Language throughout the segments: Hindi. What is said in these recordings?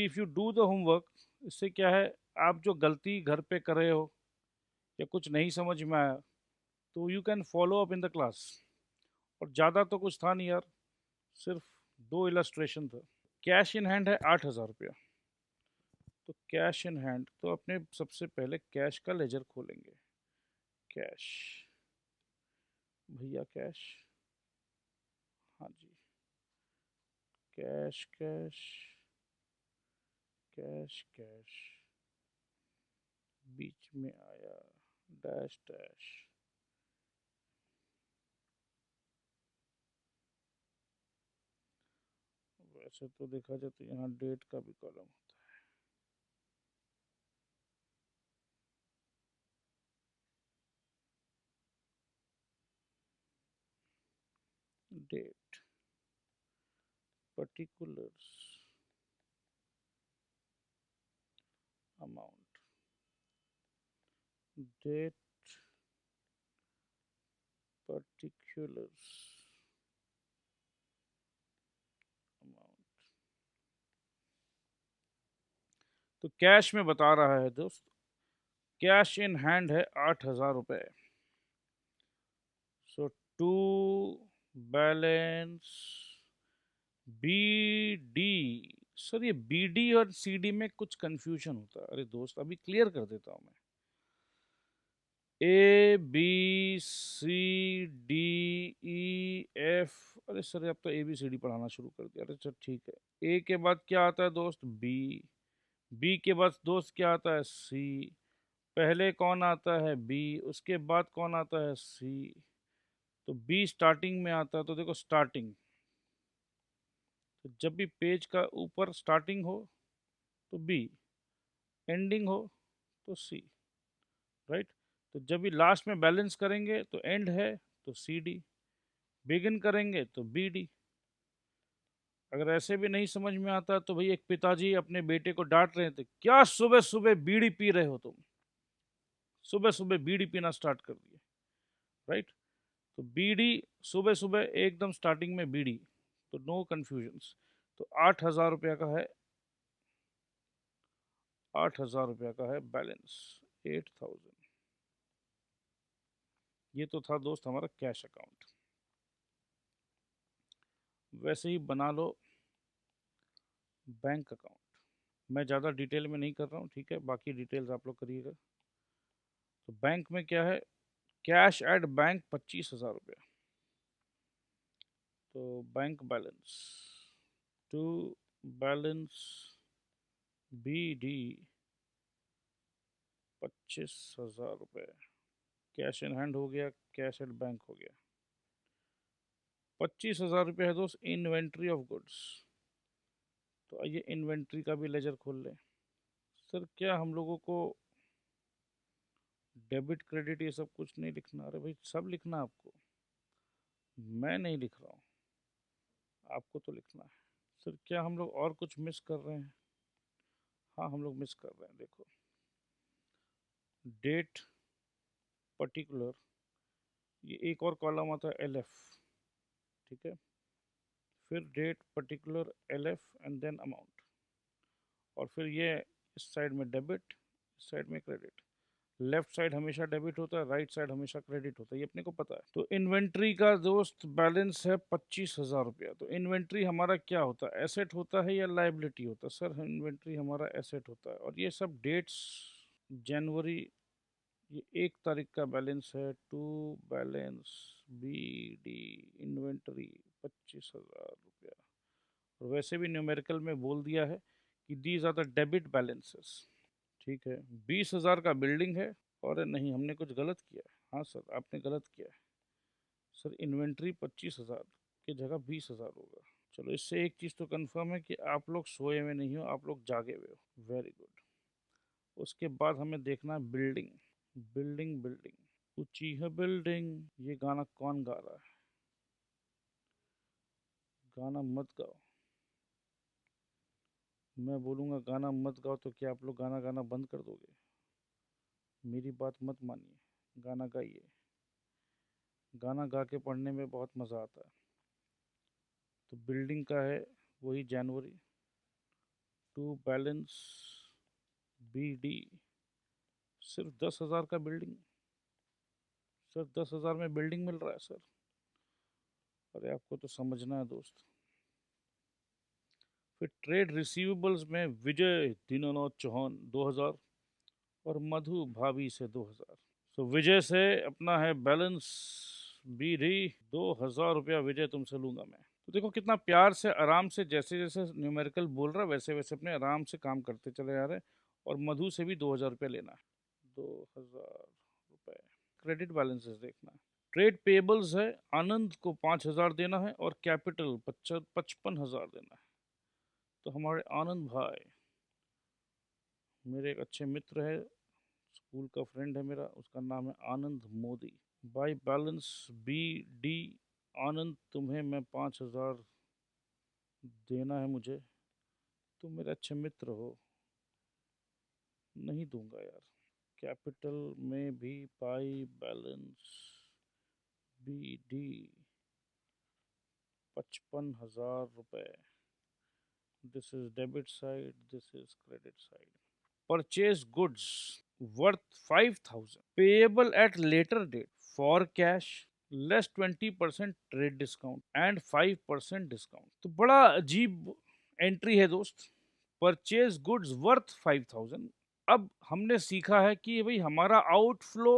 C if you do the homework, इससे क्या है, आप जो गलती घर पे कर रहे हो या कुछ नहीं समझ में आया तो you can follow up in the class. और ज़्यादा तो कुछ था नहीं यार, सिर्फ 2 इलस्ट्रेशन था। कैश इन हैंड है 8,000 रुपया। तो कैश इन हैंड तो अपने सबसे पहले कैश का लेजर खोलेंगे। कैश, भैया कैश, हाँ जी, कैश कैश कैश कैश, बीच में आया डैश डैश। वैसे तो देखा जाए तो यहाँ डेट का भी कॉलम होता है। Date, particulars, amount, date, particulars, amount. तो कैश में बता रहा है दोस्त, कैश इन हैंड है 8,000 रुपये। So to balance B D. Sir ये बी डी और सी डी में कुछ कंफ्यूजन होता है। अरे दोस्त अभी क्लियर कर देता हूँ मैं। A B C D E F, अरे सर अब तो ए बी सी डी पढ़ाना शुरू कर दिया। अरे चल ठीक है। ए के बाद क्या आता है दोस्त, बी। बी के बाद दोस्त क्या आता है, सी। पहले कौन आता है, बी, उसके बाद कौन आता है, सी। तो बी स्टार्टिंग में आता है, तो देखो स्टार्टिंग, तो जब भी पेज का ऊपर स्टार्टिंग हो तो बी, एंडिंग हो तो सी, राइट। तो जब भी लास्ट में बैलेंस करेंगे तो एंड है तो सी डी, बिगिन करेंगे तो बी डी। अगर ऐसे भी नहीं समझ में आता तो भाई, एक पिताजी अपने बेटे को डांट रहे थे, क्या सुबह सुबह बीड़ी पी रहे हो तुम, सुबह सुबह बीड़ी पीना स्टार्ट कर दिए, राइट। तो बीड़ी, सुबह सुबह एकदम स्टार्टिंग में बीड़ी, तो नो कंफ्यूजन्स। तो 8,000 रुपया का है, 8,000 रुपया का है बैलेंस, 8,000। ये तो था दोस्त हमारा कैश अकाउंट। वैसे ही बना लो बैंक अकाउंट। मैं ज़्यादा डिटेल में नहीं कर रहा हूँ, ठीक है, बाकी डिटेल्स आप लोग करिएगा। तो बैंक में क्या है, कैश एट बैंक 25,000 रुपया। तो bank balance, to balance B D 25,000 रुपये। कैश इन हैंड हो गया, कैश एट बैंक हो गया। 25,000 रुपये है दोस्त इन्वेंट्री ऑफ गुड्स। तो आइए इन्वेंट्री का भी लेजर खोल लें। सर क्या हम लोगों को डेबिट क्रेडिट ये सब कुछ नहीं लिखना? अरे भाई सब लिखना आपको, मैं नहीं लिख रहा हूँ, आपको तो लिखना है। सर क्या हम लोग और कुछ मिस कर रहे हैं? हाँ हम लोग मिस कर रहे हैं, देखो डेट, पर्टिकुलर, ये एक और कॉलम आता है एल एफ, ठीक है। फिर date, particular, L F and then amount. और फिर ये इस साइड में डेबिट, इस साइड में क्रेडिट। लेफ्ट साइड हमेशा डेबिट होता है, राइट साइड हमेशा क्रेडिट होता है, ये अपने को पता है। तो इन्वेंट्री का दोस्त बैलेंस है 25,000 रुपया। तो इन्वेंट्री हमारा क्या होता है, एसेट होता है या लाइबिलिटी होता है? सर इन्वेंट्री हमारा एसेट होता है। और ये सब डेट्स, जनवरी, ये 1 तारीख का बैलेंस है, to balance B D inventory 25,000 रुपया। और वैसे भी न्यूमेरिकल में बोल दिया है कि these are the debit balances, ठीक है। 20,000 का बिल्डिंग है, और नहीं हमने कुछ गलत किया है, हाँ सर आपने गलत किया है। सर इन्वेंट्री 25,000 की जगह 20,000 होगा। चलो इससे एक चीज़ तो कंफर्म है कि आप लोग सोए हुए नहीं हो, आप लोग जागे हुए हो, वेरी गुड। उसके बाद हमें देखना है बिल्डिंग, बिल्डिंग बिल्डिंग, ऊंची है बिल्डिंग। ये गाना कौन गा रहा है? गाना मत गाओ, मैं बोलूँगा गाना मत गाओ तो क्या आप लोग गाना गाना बंद कर दोगे? मेरी बात मत मानिए, गाना गाइए। गाना गा के पढ़ने में बहुत मज़ा आता है। तो बिल्डिंग का है वही जनवरी, टू बैलेंस BD, सिर्फ 10,000 का बिल्डिंग, सिर्फ 10,000 में बिल्डिंग मिल रहा है सर। अरे आपको तो समझना है दोस्त। फिर ट्रेड रिसीवेबल्स में विजय दीनानाथ चौहान 2,000 और मधु भाभी से 2,000। सो विजय से अपना है बैलेंस BD 2,000 रुपया विजय तुमसे लूंगा मैं। तो देखो कितना प्यार से आराम से, जैसे जैसे न्यूमेरिकल बोल रहा है वैसे वैसे अपने आराम से काम करते चले जा रहे हैं। और मधु से भी 2,000 रुपया लेना है। 2,000 रुपये क्रेडिट बैलेंसेस देखना है। ट्रेड पेबल्स है, आनंद को 5,000 देना है और कैपिटल 55,000 देना है। तो हमारे आनंद भाई मेरे एक अच्छे मित्र है, स्कूल का फ्रेंड है मेरा, उसका नाम है आनंद मोदी। बाई बैलेंस BD, आनंद तुम्हें मैं 5,000 देना है मुझे, तुम मेरे अच्छे मित्र हो, नहीं दूंगा यार। कैपिटल में भी बाई बैलेंस BD 55,000 रुपये। This is debit side, this is credit side. Purchase goods worth 5,000 payable at later date for cash less 20% trade discount and 5% discount। तो बड़ा अजीब एंट्री है दोस्त। Purchase goods worth 5,000। अब हमने सीखा है कि भाई हमारा आउटफ्लो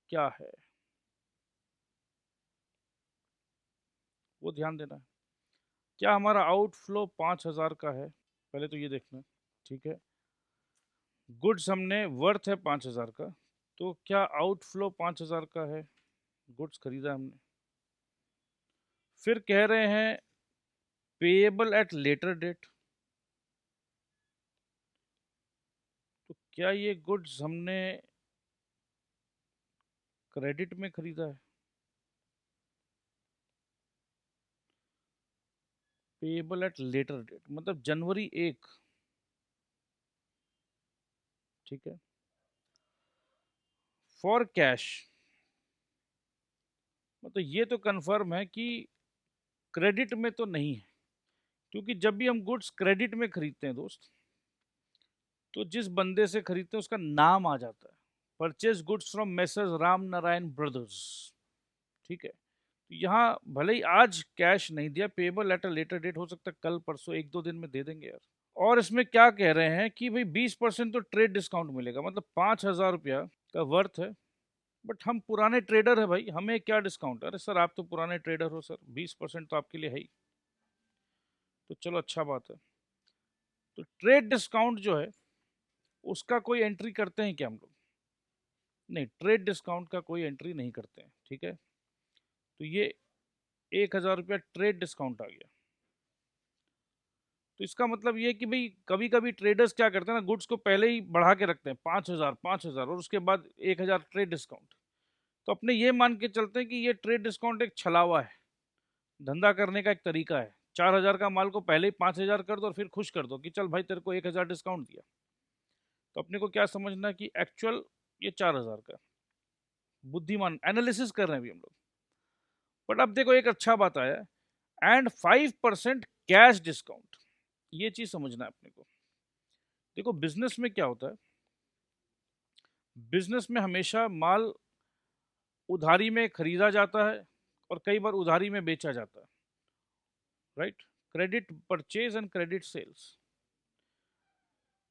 क्या है, वो ध्यान देना है। क्या हमारा आउटफ्लो 5,000 का है, पहले तो ये देखना है। ठीक है, गुड्स हमने वर्थ है 5,000 का, तो क्या आउटफ्लो 5,000 का है? गुड्स खरीदा हमने। फिर कह रहे हैं पेएबल एट लेटर डेट, तो क्या ये गुड्स हमने क्रेडिट में खरीदा है? पेएबल एट लेटर डेट मतलब जनवरी 1। ठीक है, फॉर कैश मतलब ये तो कंफर्म है कि क्रेडिट में तो नहीं है, क्योंकि जब भी हम गुड्स क्रेडिट में खरीदते हैं दोस्त, तो जिस बंदे से खरीदते हैं उसका नाम आ जाता है, purchase goods from messrs Ram Narayan brothers. ठीक है, तो यहाँ भले ही आज कैश नहीं दिया, payable at a later date, हो सकता है कल परसों 1-2 दिन में दे देंगे यार। और इसमें क्या कह रहे हैं कि भाई 20% तो ट्रेड डिस्काउंट मिलेगा, मतलब 5,000 रुपया का वर्थ है। बट हम पुराने ट्रेडर है भाई, हमें क्या डिस्काउंट? अरे सर आप तो पुराने ट्रेडर हो सर, 20% तो आपके लिए है ही। तो चलो अच्छा बात है। तो ट्रेड डिस्काउंट जो है उसका कोई एंट्री करते हैं क्या हम लोग? नहीं, ट्रेड डिस्काउंट का कोई एंट्री नहीं करते हैं। ठीक है, तो ये 1,000 रुपया ट्रेड डिस्काउंट आ गया। तो इसका मतलब ये कि भाई कभी कभी ट्रेडर्स क्या करते हैं ना, गुड्स को पहले ही बढ़ा के रखते हैं 5,000 5,000 और उसके बाद 1,000 ट्रेड डिस्काउंट। तो अपने ये मान के चलते हैं कि ये ट्रेड डिस्काउंट एक छलावा है, धंधा करने का एक तरीका है। 4,000 का माल को पहले ही 5,000 कर दो और फिर खुश कर दो कि चल भाई तेरे को 1,000 डिस्काउंट दिया। तो अपने को क्या समझना कि एक्चुअल ये 4,000 का, बुद्धिमान एनालिसिस कर रहे हैं अभी हम लोग। बट अब देखो एक अच्छा बात आया, एंड 5% कैश डिस्काउंट, ये चीज समझना है अपने को। देखो बिजनेस में क्या होता है, बिजनेस में हमेशा माल उधारी में खरीदा जाता है और कई बार उधारी में बेचा जाता है, right? Credit purchase and credit sales.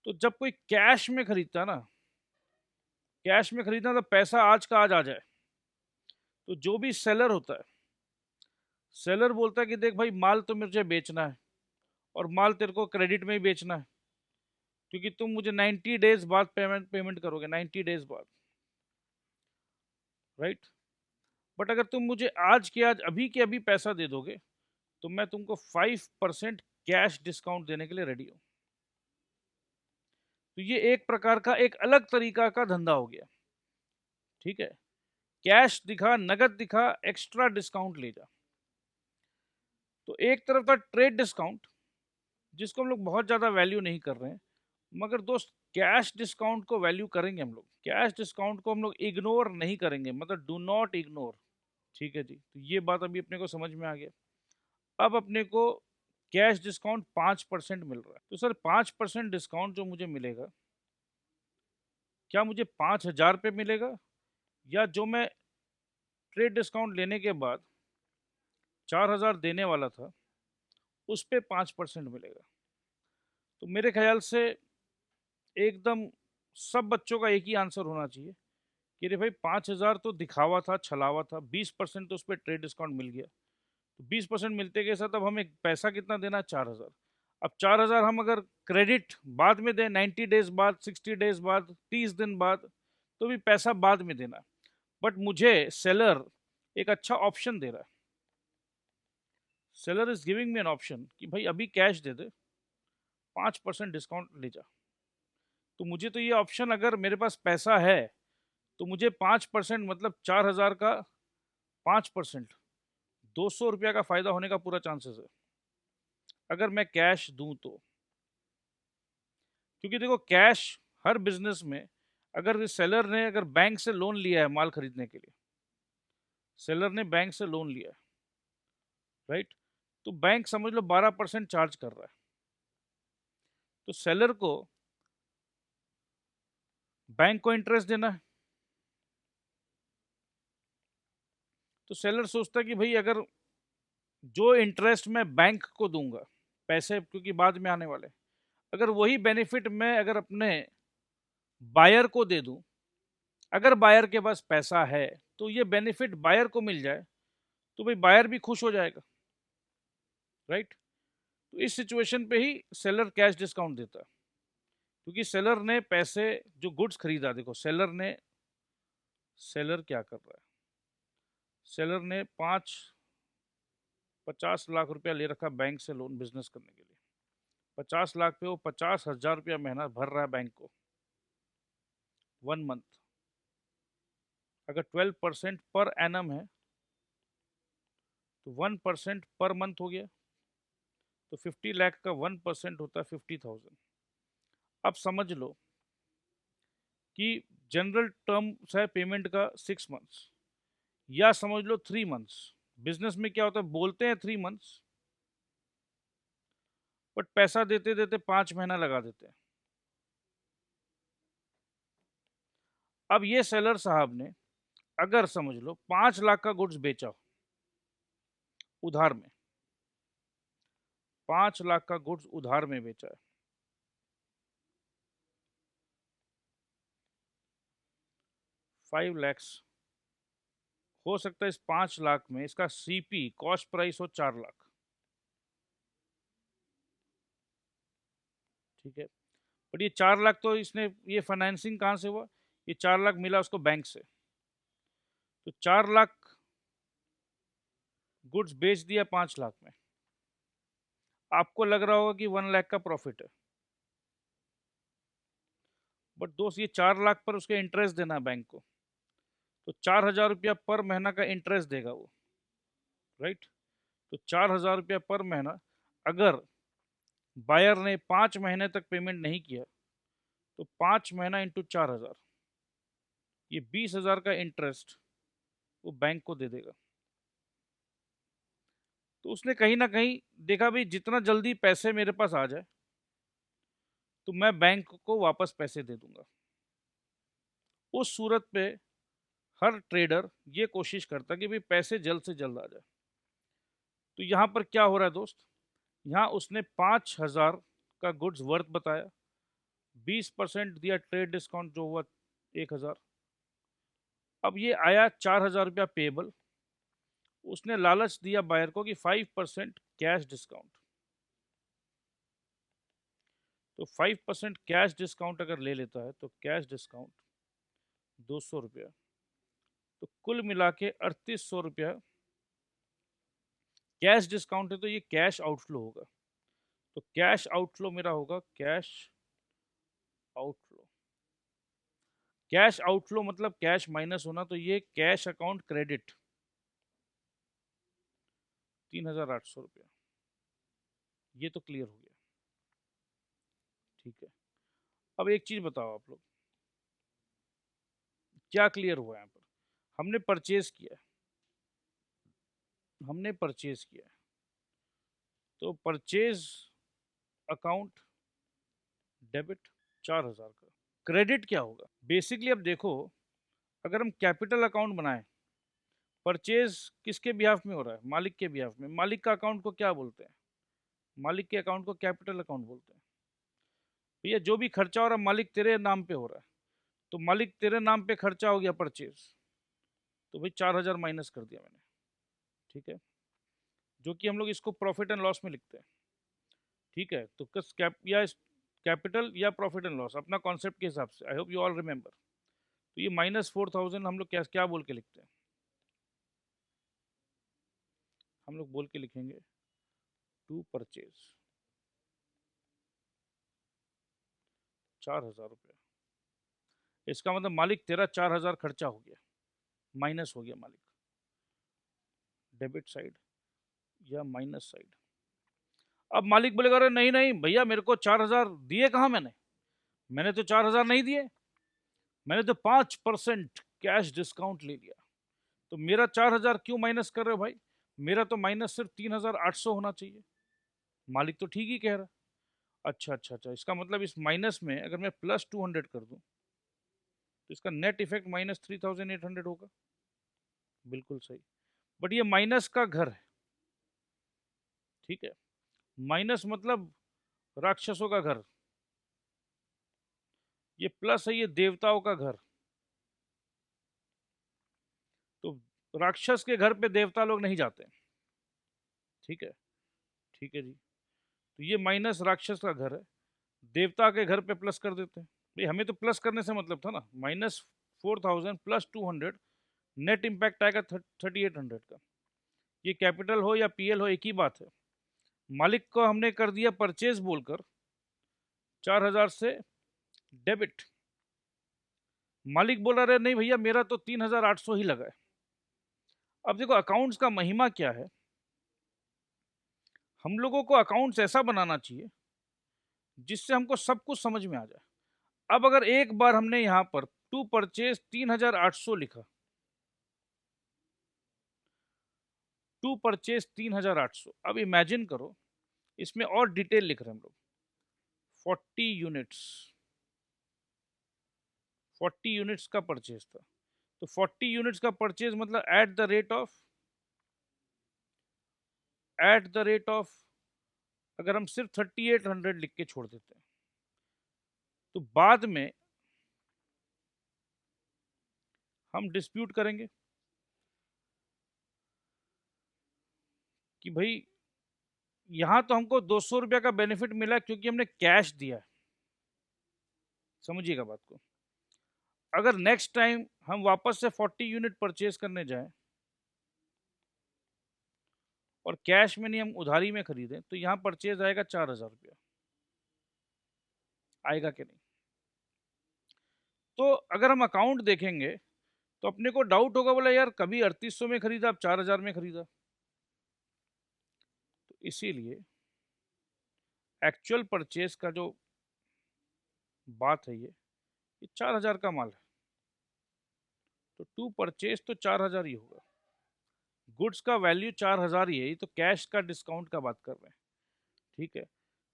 तो जब कोई कैश में खरीदता है ना, कैश में खरीदना तो पैसा आज का आज आ जाए, तो जो भी सेलर होता है, सेलर बोलता है कि देख भाई माल तो मुझे बेचना है और माल तेरे को क्रेडिट में ही बेचना है, क्योंकि तुम मुझे 90 डेज बाद पेमेंट करोगे, 90 डेज बाद, राइट? बट अगर तुम मुझे आज के आज अभी के अभी पैसा दे दोगे तो मैं तुमको 5% कैश डिस्काउंट देने के लिए रेडी हूं। तो ये एक प्रकार का एक अलग तरीका का धंधा हो गया। ठीक है, कैश दिखा, नगद दिखा, एक्स्ट्रा डिस्काउंट ले जा। तो एक तरफ था ट्रेड डिस्काउंट जिसको हम लोग बहुत ज्यादा वैल्यू नहीं कर रहे हैं, मगर दोस्त कैश डिस्काउंट को वैल्यू करेंगे हम लोग, कैश डिस्काउंट को हम लोग इग्नोर नहीं करेंगे, मतलब डू नॉट इग्नोर। ठीक है जी, तो ये बात अभी अपने को समझ में आ गया। अब अपने को कैश डिस्काउंट 5% मिल रहा है। तो सर 5% डिस्काउंट जो मुझे मिलेगा, क्या मुझे 5,000 पे मिलेगा, या जो मैं ट्रेड डिस्काउंट लेने के बाद 4,000 देने वाला था उस पे 5% मिलेगा? तो मेरे ख्याल से एकदम सब बच्चों का एक ही आंसर होना चाहिए कि अरे भाई 5,000 तो दिखावा था, छलावा था, 20% तो उस पर ट्रेड डिस्काउंट मिल गया। तो 20% मिलते के साथ अब हमें पैसा कितना देना है? 4,000। अब 4,000 हम अगर क्रेडिट बाद में दें, 90 डेज बाद, 60 डेज बाद, 30 दिन बाद, तो भी पैसा बाद में देना है। बट मुझे सेलर एक अच्छा ऑप्शन दे रहा है। Seller is giving me an option कि भाई अभी कैश दे दे, 5% डिस्काउंट ले जा। तो मुझे तो ये ऑप्शन, अगर मेरे पास पैसा है तो मुझे 5% मतलब 4,000 का 5%, 200 रुपया का फायदा होने का पूरा चांसेस है अगर मैं कैश दूं तो। क्योंकि देखो कैश हर बिजनेस में, अगर सेलर ने अगर बैंक से लोन लिया है माल खरीदने के लिए, सेलर ने बैंक से लोन लिया है, राइट, तो बैंक समझ लो 12% चार्ज कर रहा है। तो सेलर को बैंक को इंटरेस्ट देना है। तो सेलर सोचता है कि भाई अगर जो इंटरेस्ट मैं बैंक को दूंगा, पैसे क्योंकि बाद में आने वाले, अगर वही बेनिफिट मैं अगर अपने बायर को दे दूं, अगर बायर के पास पैसा है तो ये बेनिफिट बायर को मिल जाए, तो भाई बायर भी खुश हो जाएगा, राइट। तो इस सिचुएशन पे ही सेलर कैश डिस्काउंट देता है, क्योंकि सेलर ने पैसे जो गुड्स खरीदा, देखो सेलर क्या कर रहा है, सेलर ने 50 लाख रुपया ले रखा बैंक से लोन बिजनेस करने के लिए। 50 लाख पे वो 50,000 रुपया महीना भर रहा है बैंक को, 1 मंथ। अगर 12% पर एनम है तो 1% पर मंथ हो गया, तो 50 लाख का 1% होता है 50,000। अब समझ लो कि जनरल टर्म्स है पेमेंट का 6 मंथ्स, या समझ लो 3 मंथ्स। बिजनेस में क्या होता है, बोलते हैं 3 मंथ्स, बट पैसा देते देते 5 महीना लगा देते हैं। अब ये सेलर साहब ने अगर समझ लो 5 लाख का गुड्स बेचा उधार में, 5 लाख का गुड्स उधार में बेचा है, 5 लैक्स, हो सकता है इस 5 लाख में इसका सीपी कॉस्ट प्राइस हो 4 लाख, ठीक है। बट ये 4 लाख तो इसने, ये फाइनेंसिंग कहाँ से हुआ? ये 4 लाख मिला उसको बैंक से। तो 4 लाख गुड्स बेच दिया 5 लाख में, आपको लग रहा होगा कि 1 लाख का प्रॉफिट है, बट दोस्त ये 4 लाख पर उसके इंटरेस्ट देना है बैंक को, तो 4,000 रुपया पर महीना का इंटरेस्ट देगा वो, राइट। तो 4,000 रुपया पर महीना, अगर बायर ने 5 महीने तक पेमेंट नहीं किया तो 5 महीना इंटू 4,000, ये 20,000 का इंटरेस्ट वो बैंक को दे देगा। तो उसने कहीं ना कहीं देखा भी जितना जल्दी पैसे मेरे पास आ जाए तो मैं बैंक को वापस पैसे दे दूंगा। उस सूरत पे हर ट्रेडर ये कोशिश करता कि भाई पैसे जल्द से जल्द आ जाए। तो यहाँ पर क्या हो रहा है दोस्त, यहाँ उसने 5,000 का गुड्स वर्थ बताया, 20% दिया ट्रेड डिस्काउंट जो हुआ 1,000। अब ये आया 4,000 रुपया पेबल, उसने लालच दिया बायर को कि 5% कैश डिस्काउंट। तो 5% कैश डिस्काउंट अगर ले लेता है तो कैश डिस्काउंट 200 रुपया, तो कुल मिला के 3,800 रुपया कैश डिस्काउंट है, तो ये कैश आउटफ्लो होगा। तो कैश आउटफ्लो मेरा होगा कैश आउटफ्लो। कैश आउटफ्लो मतलब कैश माइनस होना, तो ये कैश अकाउंट क्रेडिट 3,800 रुपया। ये तो क्लियर हो गया, ठीक है। अब एक चीज बताओ आप लोग, क्या क्लियर हुआ यहाँ पर? हमने परचेज किया, हमने परचेज किया, तो परचेज अकाउंट डेबिट 4,000 का। क्रेडिट क्या होगा? बेसिकली अब देखो, अगर हम कैपिटल अकाउंट बनाएं, परचेज किसके बिहाफ में हो रहा है? मालिक के बिहाफ में। मालिक का अकाउंट को क्या बोलते हैं? मालिक के अकाउंट को कैपिटल अकाउंट बोलते हैं। भैया जो भी खर्चा हो रहा है मालिक तेरे नाम पे हो रहा है, तो मालिक तेरे नाम पे खर्चा हो गया परचेज, तो भाई 4,000 माइनस कर दिया मैंने, ठीक है, जो कि हम लोग इसको प्रॉफिट एंड लॉस में लिखते हैं, ठीक है। तो कस कैप या कैपिटल या प्रॉफिट एंड लॉस अपना कॉन्सेप्ट के हिसाब से, I hope you all remember. तो ये -4,000 हम लोग क्या क्या बोल के लिखते हैं? हम लोग बोल के लिखेंगे टू परचेज 4,000 रुपया। इसका मतलब मालिक तेरा 4,000 खर्चा हो गया, माइनस हो गया मालिक, डेबिट साइड या माइनस साइड। अब मालिक बोलेगा अरे नहीं नहीं भैया, मेरे को 4,000 दिए कहाँ मैंने? मैंने तो 4,000 नहीं दिए, मैंने तो 5% कैश डिस्काउंट ले लिया। तो मेरा 4,000 क्यों माइनस कर रहे हो भाई? मेरा तो माइनस सिर्फ 3,800 होना चाहिए। मालिक तो ठीक ही कह रहा है। अच्छा अच्छा अच्छा, इसका मतलब इस माइनस में अगर मैं +200 कर दूं, तो इसका नेट इफेक्ट -3,800 होगा। बिल्कुल सही। बट ये माइनस का घर है, ठीक है। माइनस मतलब राक्षसों का घर, ये प्लस है, ये देवताओं का घर। तो राक्षस के घर पे देवता लोग नहीं जाते, ठीक है, ठीक है जी। तो ये माइनस राक्षस का घर है, देवता के घर पे प्लस कर देते हैं। भाई हमें तो प्लस करने से मतलब था ना। -4,000 +200, नेट इम्पैक्ट आएगा 3,800 का। ये कैपिटल हो या पीएल हो, एक ही बात है। मालिक को हमने कर दिया परचेज बोलकर 4,000 से डेबिट। मालिक बोल रहा है नहीं भैया, मेरा तो 3,800 ही लगा है। अब देखो अकाउंट्स का महिमा क्या है, हम लोगों को अकाउंट्स ऐसा बनाना चाहिए जिससे हमको सब कुछ समझ में आ जाए। अब अगर एक बार हमने यहां पर टू परचेज 3,800 लिखा, टू परचेज 3,800, अब इमेजिन करो इसमें और डिटेल लिख रहे हैं हम लोग, 40 यूनिट्स, 40 यूनिट्स का परचेज था। तो 40 यूनिट्स का परचेज मतलब एट द रेट ऑफ अगर हम सिर्फ 3,800 लिख के छोड़ देते हैं, तो बाद में हम डिस्प्यूट करेंगे कि भाई यहां तो हमको 200 रुपया का बेनिफिट मिला क्योंकि हमने कैश दिया है। समझिएगा बात को। अगर नेक्स्ट टाइम हम वापस से 40 यूनिट परचेज करने जाएं और कैश में नहीं, हम उधारी में खरीदें, तो यहां परचेज आएगा 4,000 रुपया। आएगा कि नहीं? तो अगर हम अकाउंट देखेंगे तो अपने को डाउट होगा, बोला यार कभी 3,800 में खरीदा, अब 4,000 में खरीदा। तो इसीलिए एक्चुअल परचेज का जो बात है, ये 4,000 का माल है, तो टू परचेज तो 4,000 ही होगा। गुड्स का वैल्यू 4,000 ही है, ये तो कैश का डिस्काउंट का बात कर रहे हैं, ठीक है।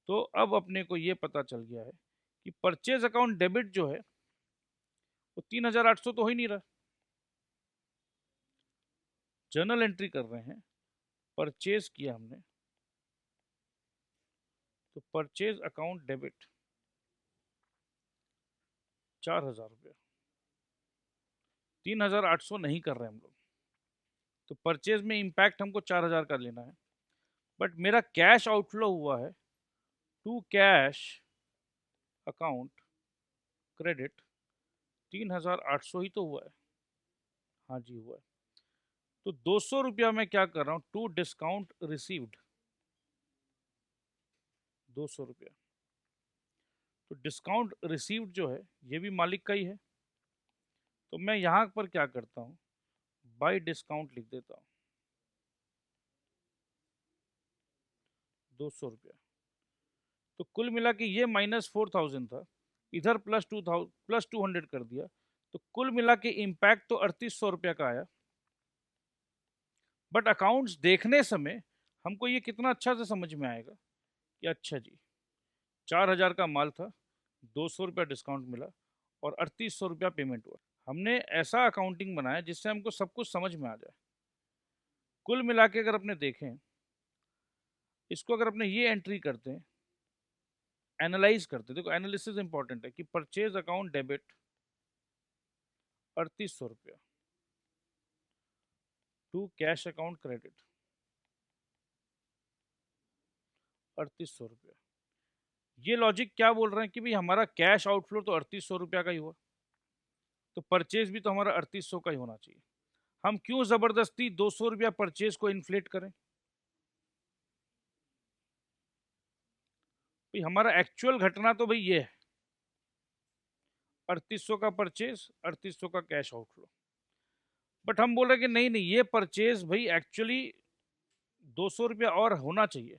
तो अब अपने को ये पता चल गया है कि परचेज अकाउंट डेबिट जो है वो 3,800 तो हो ही नहीं रहा। जर्नल एंट्री कर रहे हैं, परचेज किया हमने, तो परचेज अकाउंट डेबिट 4,000 रुपया, 3,800 नहीं कर रहे हम लोग। तो परचेज में इंपैक्ट हमको 4,000 का लेना है, बट मेरा कैश आउटफ्लो हुआ है टू कैश अकाउंट क्रेडिट 3,800 ही तो हुआ है। हाँ जी हुआ है। तो 200 रुपया मैं क्या कर रहा हूँ, टू डिस्काउंट रिसीव्ड 200 रुपया। तो डिस्काउंट रिसीव्ड जो है ये भी मालिक का ही है, तो मैं यहाँ पर क्या करता हूँ, बाय डिस्काउंट लिख देता हूँ 200 रुपया। तो कुल मिला के ये -4,000 था, इधर +200 कर दिया, तो कुल मिला के इम्पैक्ट तो 3,800 रुपया का आया। बट अकाउंट्स देखने समय हमको ये कितना अच्छा से समझ में आएगा कि अच्छा जी, 4,000 का माल था, 200 रुपया डिस्काउंट मिला और 3800 रुपया पेमेंट हुआ। हमने ऐसा अकाउंटिंग बनाया जिससे हमको सब कुछ समझ में आ जाए। कुल मिला के अगर अपने देखें, इसको अगर अपने ये एंट्री करते हैं, एनालाइज करते हैं, देखो एनालिसिस इंपॉर्टेंट है कि परचेज अकाउंट डेबिट 3800 रुपया टू कैश अकाउंट क्रेडिट 3800 रुपया। ये लॉजिक क्या बोल रहे हैं कि भाई हमारा कैश आउटफ्लो तो 3800 रुपया का ही हुआ, तो परचेज भी तो हमारा 3800 का ही होना चाहिए। हम क्यों जबरदस्ती 200 रुपया परचेज को इन्फ्लेट करें? भाई हमारा एक्चुअल घटना तो भाई ये है, 3800 का परचेज, 3800 का कैश आउटफ्लो। बट हम बोल रहे हैं कि नहीं नहीं, ये परचेज भाई एक्चुअली 200 रुपया और होना चाहिए।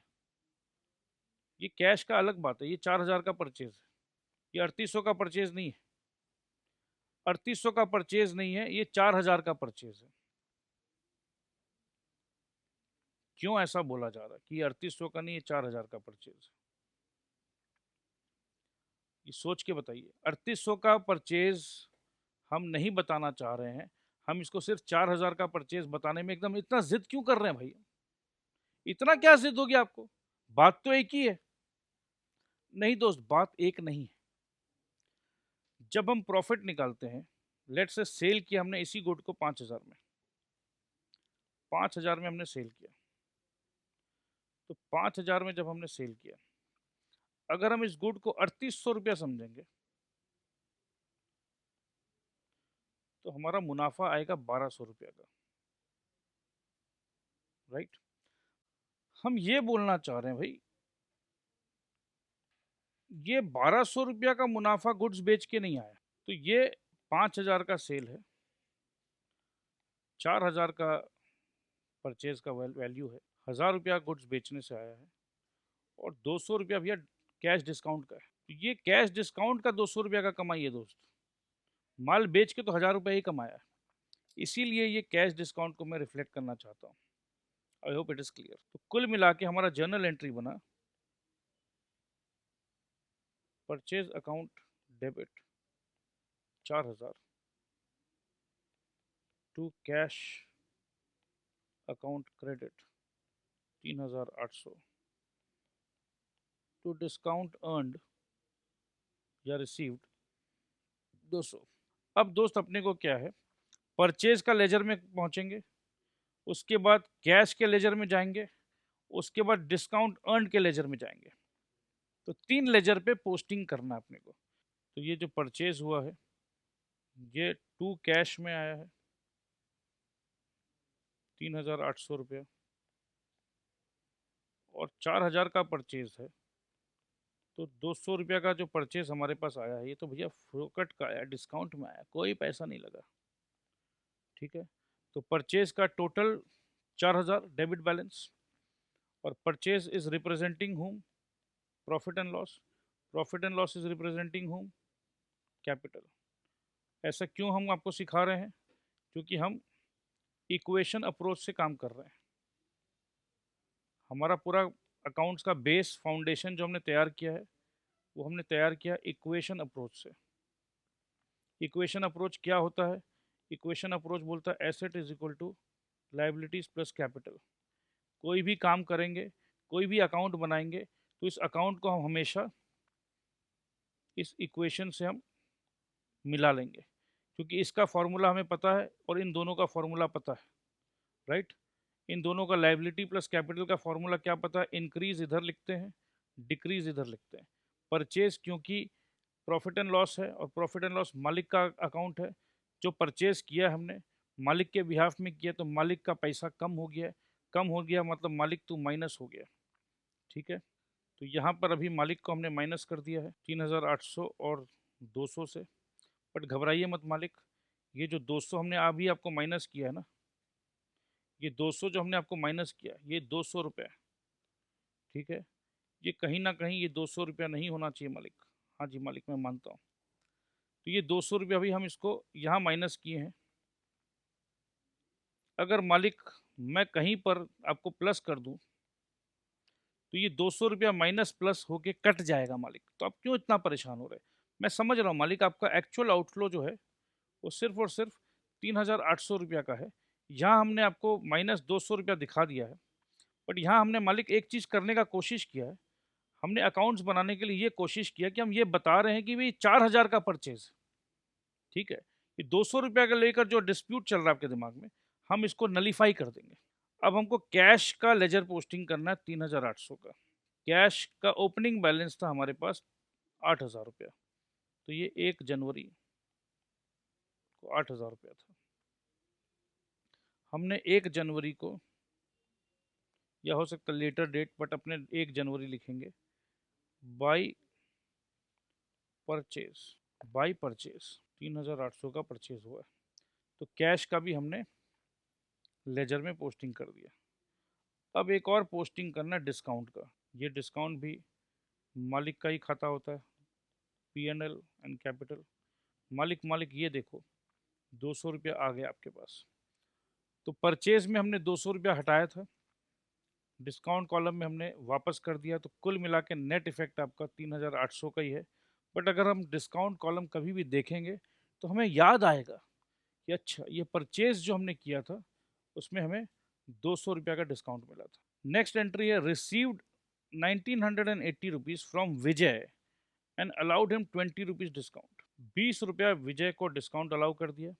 ये कैश का अलग बात है, ये 4,000 का परचेज है, ये 3800 का परचेज नहीं है। 3800 का परचेज नहीं है, ये 4,000 का परचेज है। क्यों ऐसा बोला जा रहा है कि 3800 का नहीं, ये 4,000 का परचेज है? ये सोच के बताइए। 3800 का परचेज हम नहीं बताना चाह रहे हैं, हम इसको सिर्फ 4,000 का परचेज बताने में एकदम इतना जिद क्यों कर रहे हैं भैया? इतना क्या जिद होगी आपको? बात तो एक ही है। नहीं दोस्त, बात एक नहीं है। जब हम प्रॉफिट निकालते हैं, लेट से सेल किया हमने इसी गुड को 5,000 में, 5,000 में हमने सेल किया, तो 5,000 में जब हमने सेल किया, अगर हम इस गुड को 3800 रुपया समझेंगे तो हमारा मुनाफा आएगा 1,200 रुपया का, राइट? हम ये बोलना चाह रहे हैं भाई, ये 1,200 रुपया का मुनाफा गुड्स बेच के नहीं आया। तो ये 5,000 का सेल है, 4,000 का परचेज का वैल्यू है, 1,000 रुपया गुड्स बेचने से आया है और 200 रुपया भैया कैश डिस्काउंट का है। तो ये कैश डिस्काउंट का 200 रुपया का कमाई है दोस्त। माल बेच के तो 1,000 रुपया ही कमाया है, इसीलिए ये कैश डिस्काउंट को मैं रिफ्लेक्ट करना चाहता हूँ। I hope it is clear. तो कुल मिला के हमारा जर्नल एंट्री बना, purchase account debit 4,000 to cash account credit 3,800 to discount earned या रिसीव्ड 200। अब दोस्त अपने को क्या है, परचेज का लेजर में पहुंचेंगे, उसके बाद कैश के लेजर में जाएंगे, उसके बाद डिस्काउंट अर्न के लेजर में जाएंगे। तो 3 लेजर पे पोस्टिंग करना अपने को। तो ये जो परचेज हुआ है ये टू कैश में आया है 3,800 रुपया, और 4,000 का परचेज है, तो 200 रुपया का जो परचेज हमारे पास आया है ये तो भैया फोकट का आया, डिस्काउंट में आया, कोई पैसा नहीं लगा। ठीक है, तो परचेज का टोटल 4,000 डेबिट बैलेंस, और purchase is representing home profit and loss, profit and loss is representing home capital. ऐसा क्यों हम आपको सिखा रहे हैं? क्योंकि हम इक्वेशन अप्रोच से काम कर रहे हैं। हमारा पूरा अकाउंट्स का बेस फाउंडेशन जो हमने तैयार किया है वो हमने तैयार किया इक्वेशन अप्रोच से। इक्वेशन अप्रोच क्या होता है? इक्वेशन अप्रोच बोलता है asset is equal to liabilities plus capital. कोई भी काम करेंगे, कोई भी अकाउंट बनाएंगे, तो इस अकाउंट को हम हमेशा इस इक्वेशन से हम मिला लेंगे, क्योंकि इसका फॉर्मूला हमें पता है और इन दोनों का फॉर्मूला पता है, राइट? इन दोनों का लाइबिलिटी प्लस कैपिटल का फॉर्मूला क्या पता है? इंक्रीज इधर लिखते हैं, डिक्रीज इधर लिखते हैं। परचेज क्योंकि प्रॉफिट एंड लॉस है और प्रॉफिट एंड लॉस मालिक का अकाउंट है, जो परचेज किया हमने मालिक के बिहाफ में किया, तो मालिक का पैसा कम हो गया, कम हो गया मतलब मालिक तो माइनस हो गया। ठीक है, तो यहाँ पर अभी मालिक को हमने माइनस कर दिया है 3,800 और 200 से। बट घबराइए मत मालिक, ये जो 200 हमने अभी आपको माइनस किया है ना, ये 200 जो हमने आपको माइनस किया ये 200 रुपये है। ठीक है, ये कहीं ना कहीं ये 200 रुपया नहीं होना चाहिए मालिक। हाँ जी मालिक, मैं मानता हूँ। तो ये 200 रुपया अभी हम इसको यहाँ माइनस किए हैं। अगर मालिक मैं कहीं पर आपको प्लस कर दूँ तो ये 200 रुपया माइनस प्लस होके कट जाएगा मालिक। तो आप क्यों इतना परेशान हो रहे हैं? मैं समझ रहा हूँ मालिक, आपका एक्चुअल आउटफ्लो जो है वो सिर्फ और सिर्फ 3,800 रुपया का है। यहाँ हमने आपको माइनस 200 रुपया दिखा दिया है, बट यहाँ हमने मालिक एक चीज़ करने का कोशिश किया है। हमने अकाउंट्स बनाने के लिए ये कोशिश किया कि हम ये बता रहे हैं कि भाई 4,000 का परचेज, ठीक है, ये 200 रुपया का लेकर जो डिस्प्यूट चल रहा है आपके दिमाग में, हम इसको नलीफाई कर देंगे। अब हमको कैश का लेजर पोस्टिंग करना है 3,800 का। कैश का ओपनिंग बैलेंस था हमारे पास 8,000 रुपया, तो ये 1 जनवरी को 8,000 रुपया था। हमने 1 जनवरी को, या हो सकता लेटर डेट, बट अपने 1 जनवरी लिखेंगे, बाई परचेज, बाई परचेज 3,800 का परचेज हुआ है, तो कैश का भी हमने लेजर में पोस्टिंग कर दिया। अब एक और पोस्टिंग करना है डिस्काउंट का। ये डिस्काउंट भी मालिक का ही खाता होता है, P&L एंड कैपिटल। मालिक मालिक ये देखो 200 रुपया आ गया आपके पास। तो परचेज में हमने 200 रुपया हटाया था, डिस्काउंट कॉलम में हमने वापस कर दिया, तो कुल मिला के नेट इफेक्ट आपका 3,800 का ही है। बट अगर हम डिस्काउंट कॉलम कभी भी देखेंगे तो हमें याद आएगा कि अच्छा ये परचेज जो हमने किया था उसमें हमें 200 रुपया का डिस्काउंट मिला था। नेक्स्ट एंट्री है received 1980 rupees from Vijay and allowed him 20 rupees discount. 20 रुपया विजय को डिस्काउंट अलाउ कर दिया।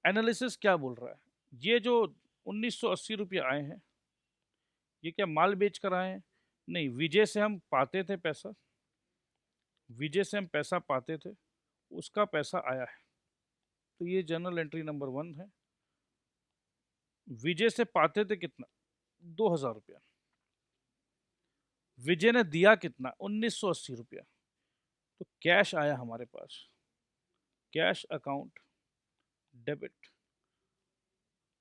एनालिसिस क्या बोल रहा है, ये जो 1980 रुपये आए हैं ये क्या माल बेच कर आए हैं? नहीं, विजय से हम पाते थे पैसा, विजय से हम पैसा पाते थे, उसका पैसा आया है। तो ये जर्नल एंट्री नंबर 1 है। विजय से पाते थे कितना? 2,000 रुपया। विजय ने दिया कितना? 1980 रुपया। तो कैश आया हमारे पास, कैश अकाउंट डेबिट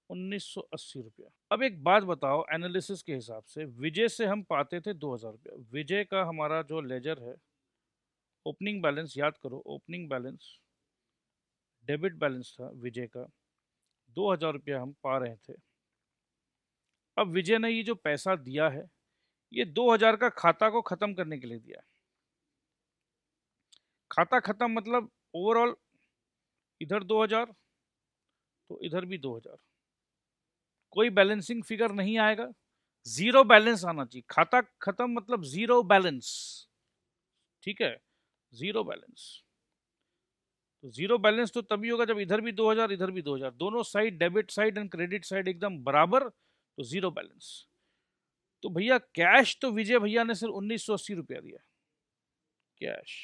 1980 रुपया। अब एक बात बताओ, एनालिसिस के हिसाब से विजय से हम पाते थे 2,000 रुपया। विजय का हमारा जो लेजर है, ओपनिंग बैलेंस याद करो, ओपनिंग बैलेंस डेबिट बैलेंस था विजय का, 2,000 रुपया हम पा रहे थे। अब विजय ने ये जो पैसा दिया है ये 2,000 का खाता को खत्म करने के लिए दिया है। खाता खत्म मतलब ओवरऑल इधर 2,000 तो इधर भी 2,000, कोई बैलेंसिंग फिगर नहीं आएगा, जीरो बैलेंस आना चाहिए। खाता खत्म मतलब जीरो बैलेंस, ठीक है, जीरो बैलेंस। तो जीरो बैलेंस तो तभी होगा जब इधर भी 2,000 इधर भी 2,000, दोनों side debit side and credit side एकदम बराबर, तो जीरो बैलेंस। तो भैया कैश तो विजय भैया ने सिर्फ 1980 रुपया दिया, कैश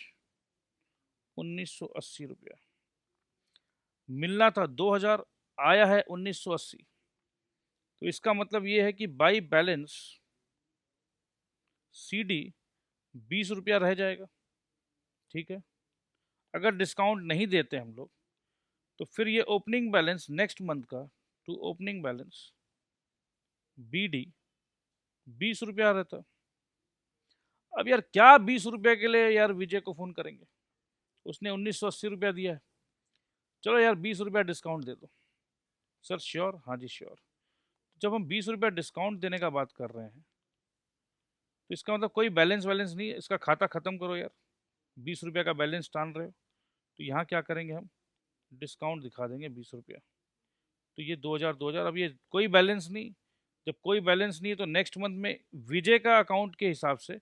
1980 रुपया, मिलना था 2,000, आया है 1980। तो इसका मतलब ये है कि बाई बैलेंस CD 20 रुपया रह जाएगा, ठीक है। अगर डिस्काउंट नहीं देते हम लोग तो फिर ये ओपनिंग बैलेंस नेक्स्ट मंथ का टू ओपनिंग बैलेंस BD 20 रुपया रहता। अब यार क्या 20 रुपया के लिए यार विजय को फ़ोन करेंगे, उसने 1980 रुपया दिया है, चलो यार 20 रुपया डिस्काउंट दे दो। Sir sure? हाँ जी श्योर। जब हम 20 रुपया डिस्काउंट देने का बात कर रहे हैं तो इसका मतलब कोई बैलेंस वैलेंस नहीं है, इसका खाता ख़त्म करो यार। 20 रुपया का बैलेंस टान रहे हो, तो यहाँ क्या करेंगे हम, डिस्काउंट दिखा देंगे 20 रुपया। तो ये 2,000 2,000, अब ये कोई बैलेंस नहीं। जब कोई बैलेंस नहीं है तो नेक्स्ट मंथ में विजय का अकाउंट के हिसाब से,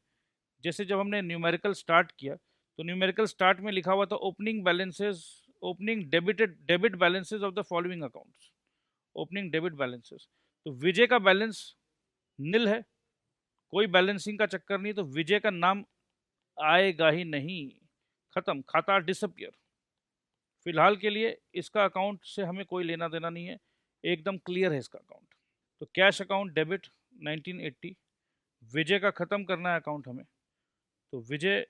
जैसे जब हमने न्यूमेरिकल स्टार्ट किया तो न्यूमेरिकल स्टार्ट में लिखा हुआ था opening balances, opening debit balances of the following accounts, opening debit balances. तो विजय का बैलेंस नील है, कोई बैलेंसिंग का चक्कर नहीं, तो विजय का नाम आएगा ही नहीं, खत्म, खाता डिसअपियर। फिलहाल के लिए इसका अकाउंट से हमें कोई लेना देना नहीं है, एकदम क्लियर है इसका अकाउंट। तो कैश अकाउंट डेबिट 1980, विजय का ख़त्म करना है अकाउंट हमें, तो विजय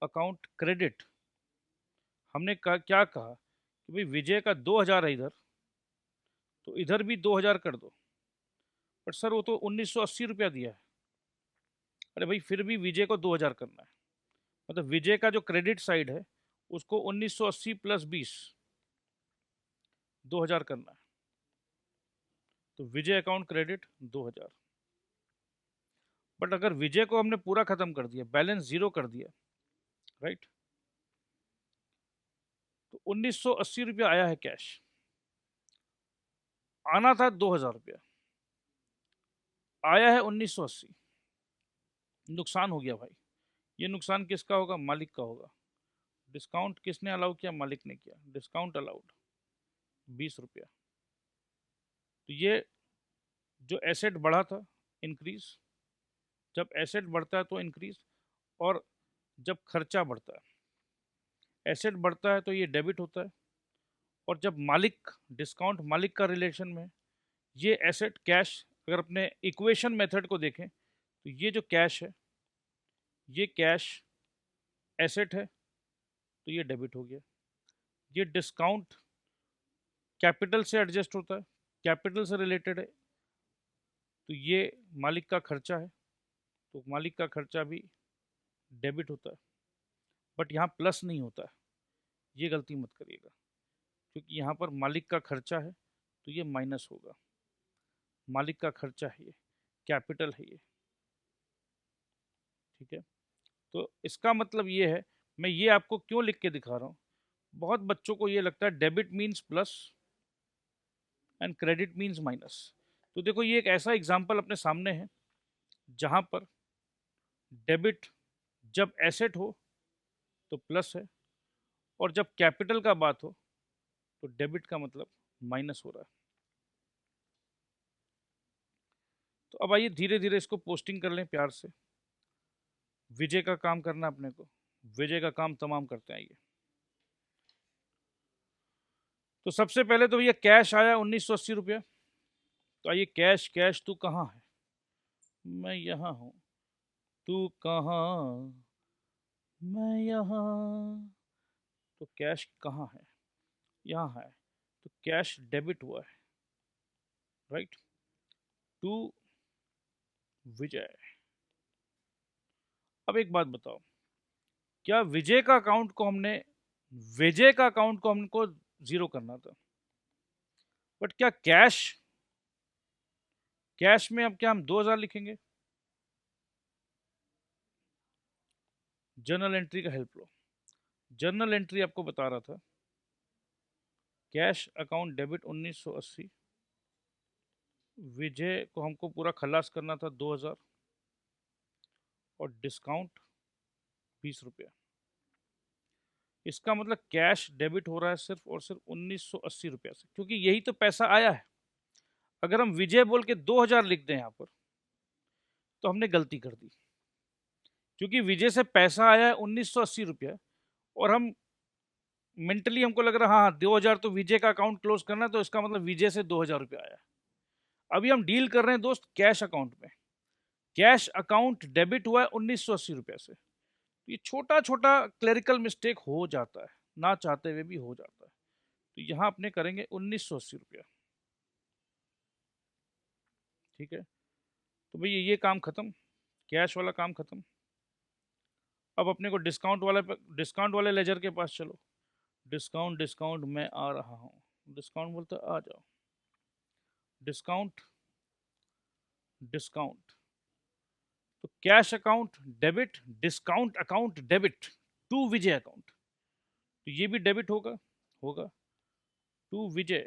अकाउंट क्रेडिट। हमने क्या कहा कि भाई विजय का 2,000 है इधर, तो इधर भी 2,000 कर दो। बट सर वो तो 1980 रुपया दिया है। अरे भाई फिर भी विजय को 2,000 करना है, मतलब विजय का जो क्रेडिट साइड है उसको 1980 प्लस 20 2,000 करना है। तो विजय अकाउंट क्रेडिट 2000। बट अगर विजय को हमने पूरा खत्म कर दिया, बैलेंस जीरो कर दिया, राइट, तो 1980 रुपया आया है कैश, आना था 2000 रुपया, आया है 1980, नुकसान हो गया भाई। ये नुकसान किसका होगा? मालिक का होगा। डिस्काउंट किसने अलाउ किया? मालिक ने किया। डिस्काउंट अलाउड 20 रुपया। तो ये जो एसेट बढ़ा था, इंक्रीज, जब एसेट बढ़ता है तो इंक्रीज, और जब खर्चा बढ़ता है, एसेट बढ़ता है तो ये डेबिट होता है, और जब मालिक, डिस्काउंट मालिक का रिलेशन में, ये एसेट कैश, अगर अपने इक्वेशन मेथड को देखें तो ये जो कैश है, ये कैश एसेट है, तो ये डेबिट हो गया। ये डिस्काउंट कैपिटल से एडजस्ट होता है, कैपिटल से रिलेटेड है, तो ये मालिक का खर्चा है, तो मालिक का खर्चा भी डेबिट होता है। बट यहाँ प्लस नहीं होता है, ये गलती मत करिएगा, क्योंकि यहाँ पर मालिक का खर्चा है तो ये माइनस होगा। मालिक का खर्चा है, ये कैपिटल है ये, ठीक है। तो इसका मतलब ये है, मैं ये आपको क्यों लिख के दिखा रहा हूँ, बहुत बच्चों को ये लगता है debit means plus and credit means minus. तो देखो, ये एक ऐसा एग्जाम्पल अपने सामने है जहाँ पर डेबिट जब एसेट हो तो प्लस है, और जब कैपिटल का बात हो तो डेबिट का मतलब माइनस हो रहा है। तो अब आइए धीरे धीरे इसको पोस्टिंग कर लें प्यार से। विजय का काम करना अपने को, विजय का काम तमाम करते हैं। आइए, तो सबसे पहले तो ये कैश आया 1980 रुपया। तो आइए, कैश कैश तू कहाँ है? मैं यहाँ हूँ। तू कहाँ? मैं यहाँ। तो कैश कहाँ है? यहाँ है। तो कैश डेबिट हुआ है, राइट, टू विजय। अब एक बात बताओ, क्या विजय का अकाउंट को हमने, विजय का अकाउंट को हमको जीरो करना था, बट क्या कैश, कैश में अब क्या हम 2000 लिखेंगे? जर्नल एंट्री का हेल्प लो। जर्नल एंट्री आपको बता रहा था, कैश अकाउंट डेबिट 1980, विजय को हमको पूरा खलास करना था 2000, और डिस्काउंट 20 रुपया। इसका मतलब कैश डेबिट हो रहा है सिर्फ और सिर्फ 1980 रुपया से, क्योंकि यही तो पैसा आया है। अगर हम विजय बोल के 2000 लिख दें यहाँ पर, तो हमने गलती कर दी, क्योंकि विजय से पैसा आया है 1980 रुपया, और हम मेंटली हमको लग रहा है हाँ 2000 तो विजय का अकाउंट क्लोज करना है, तो इसका मतलब विजय से 2000 रुपया आया। अभी हम डील कर रहे हैं दोस्त कैश अकाउंट में। कैश अकाउंट डेबिट हुआ है 1980 रुपया से। तो ये छोटा छोटा क्लेरिकल मिस्टेक हो जाता है, ना चाहते हुए भी हो जाता है। तो यहाँ अपने करेंगे 1980 रुपया, ठीक है। तो भैया ये काम खत्म, कैश वाला काम खत्म। अब अपने को डिस्काउंट वाले लेजर के पास चलो। डिस्काउंट डिस्काउंट मैं आ रहा हूँ। डिस्काउंट बोलते आ जाओ। डिस्काउंट डिस्काउंट, तो cash account debit, discount account debit to Vijay account, तो ये भी डेबिट होगा, होगा टू विजय